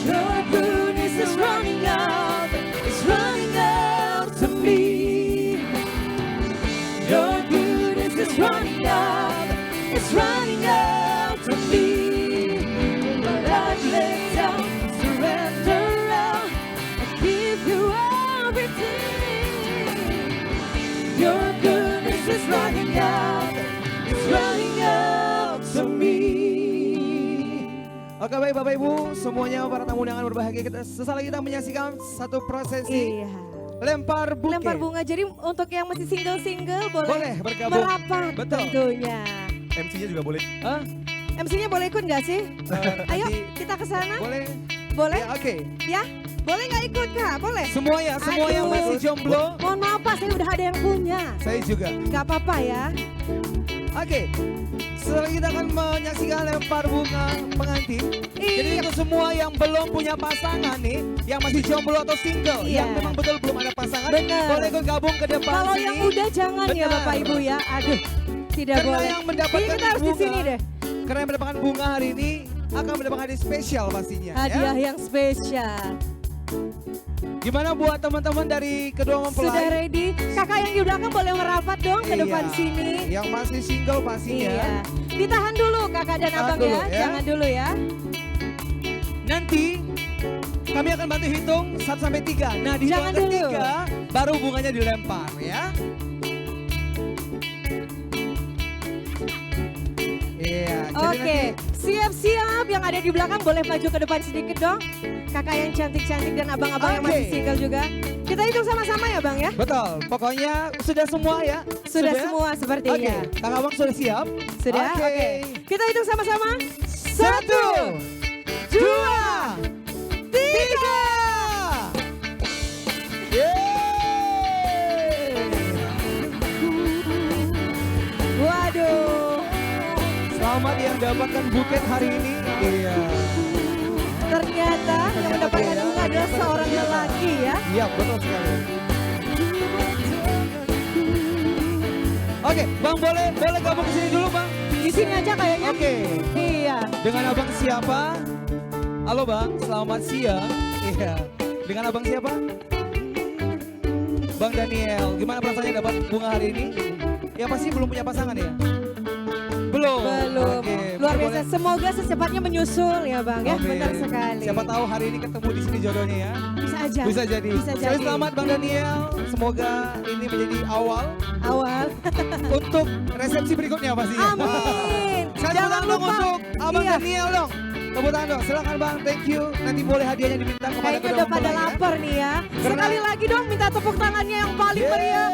Your goodness is running out, it's running out to me. Your goodness is running out, it's running out to me. But I've laid down, surrender all, I give you everything. Your goodness is running out, it's running out to me. Oke baik Bapak Ibu, semuanya para tamu undangan berbahagia, kita sesaat lagi kita menyaksikan satu prosesi Iya. lempar buke. Lempar bunga. Jadi untuk yang masih single-single boleh, Boleh bergabung. merapat Betul. tentunya. MC-nya juga boleh. Hah? MC-nya boleh ikut nggak sih? Ayo nanti kita ke sana. boleh. Boleh? Ya, oke. Ya? Boleh nggak ikut Kak? Boleh? Semua yang Aduh. masih jomblo, Mohon maaf Pak, saya udah ada yang punya. saya juga. Nggak apa-apa ya. Oke. Setelah kita akan menyaksikan lempar bunga pengantin. Jadi Iya. untuk semua yang belum punya pasangan nih, yang masih jomblo atau single, Iya. yang memang betul belum ada pasangan, Bener. boleh ikut gabung ke depan Kalau sini. yang udah jangan ya Benar. Bapak Ibu ya. Aduh, tidak Karena boleh. yang mendapatkan Jadi kita harus di bunga, sini deh. Karena yang mendapatkan bunga hari ini akan mendapatkan hadiah spesial pastinya. Hadiah Ya. yang spesial. Gimana buat teman-teman dari kedua mempelai? Sudah ready? Kakak yang di belakang boleh merapat dong ke depan Iya. sini. Yang masih single pastinya. Iya. Ditahan dulu kakak dan Tahan abang dulu, ya. ya. Jangan dulu ya. Nanti kami akan bantu hitung 1 sampai 3. Nah, di Jangan hitungan dulu. ketiga baru bunganya dilempar ya. Iya, jadi Oke, siap-siap yang ada di belakang boleh maju ke depan sedikit dong. Kakak yang cantik-cantik dan abang-abang yang masih Oke. single juga. Kita hitung sama-sama ya Bang ya. betul. Pokoknya sudah semua ya. Sudah semua sepertinya. Oke, Kak Abang sudah siap? Sudah? Oke. Oke. Kita hitung sama-sama. 1, 2, 3. Waduh, Selamat yang dapatkan buket hari ini. Iya. ternyata yang mendapatkan bunga adalah seorang lelaki ya. Iya, betul sekali. Oke, Bang boleh gabung ke sini dulu, Bang. Di sini aja kayaknya. Oke. Iya. Dengan Abang siapa? Halo, Bang. Selamat siang. Iya. Dengan Abang siapa? Bang Daniel. Gimana perasaannya dapat bunga hari ini? Ya pasti belum punya pasangan ya? Belum. Belum. Oke, Luar boleh- biasa. Semoga secepatnya menyusul ya Bang ya. Amin. Benar sekali. Siapa tahu hari ini ketemu di sini jodohnya ya. Bisa aja. Bisa jadi. Bisa Sekali jadi. selamat Bang Daniel. Semoga ini menjadi awal Awal. untuk resepsi berikutnya pastinya. Amin. Sekali Jangan tepuk tangan dong lupa. untuk Abang Iya. Daniel dong. Tepuk tangan dong. Silakan Bang. Thank you. Nanti boleh hadiahnya diminta kepada Kayaknya kedua udah pada mempelai ya. lapar nih ya. Karena- Sekali lagi dong minta tepuk tangannya yang paling Yeay. meriah.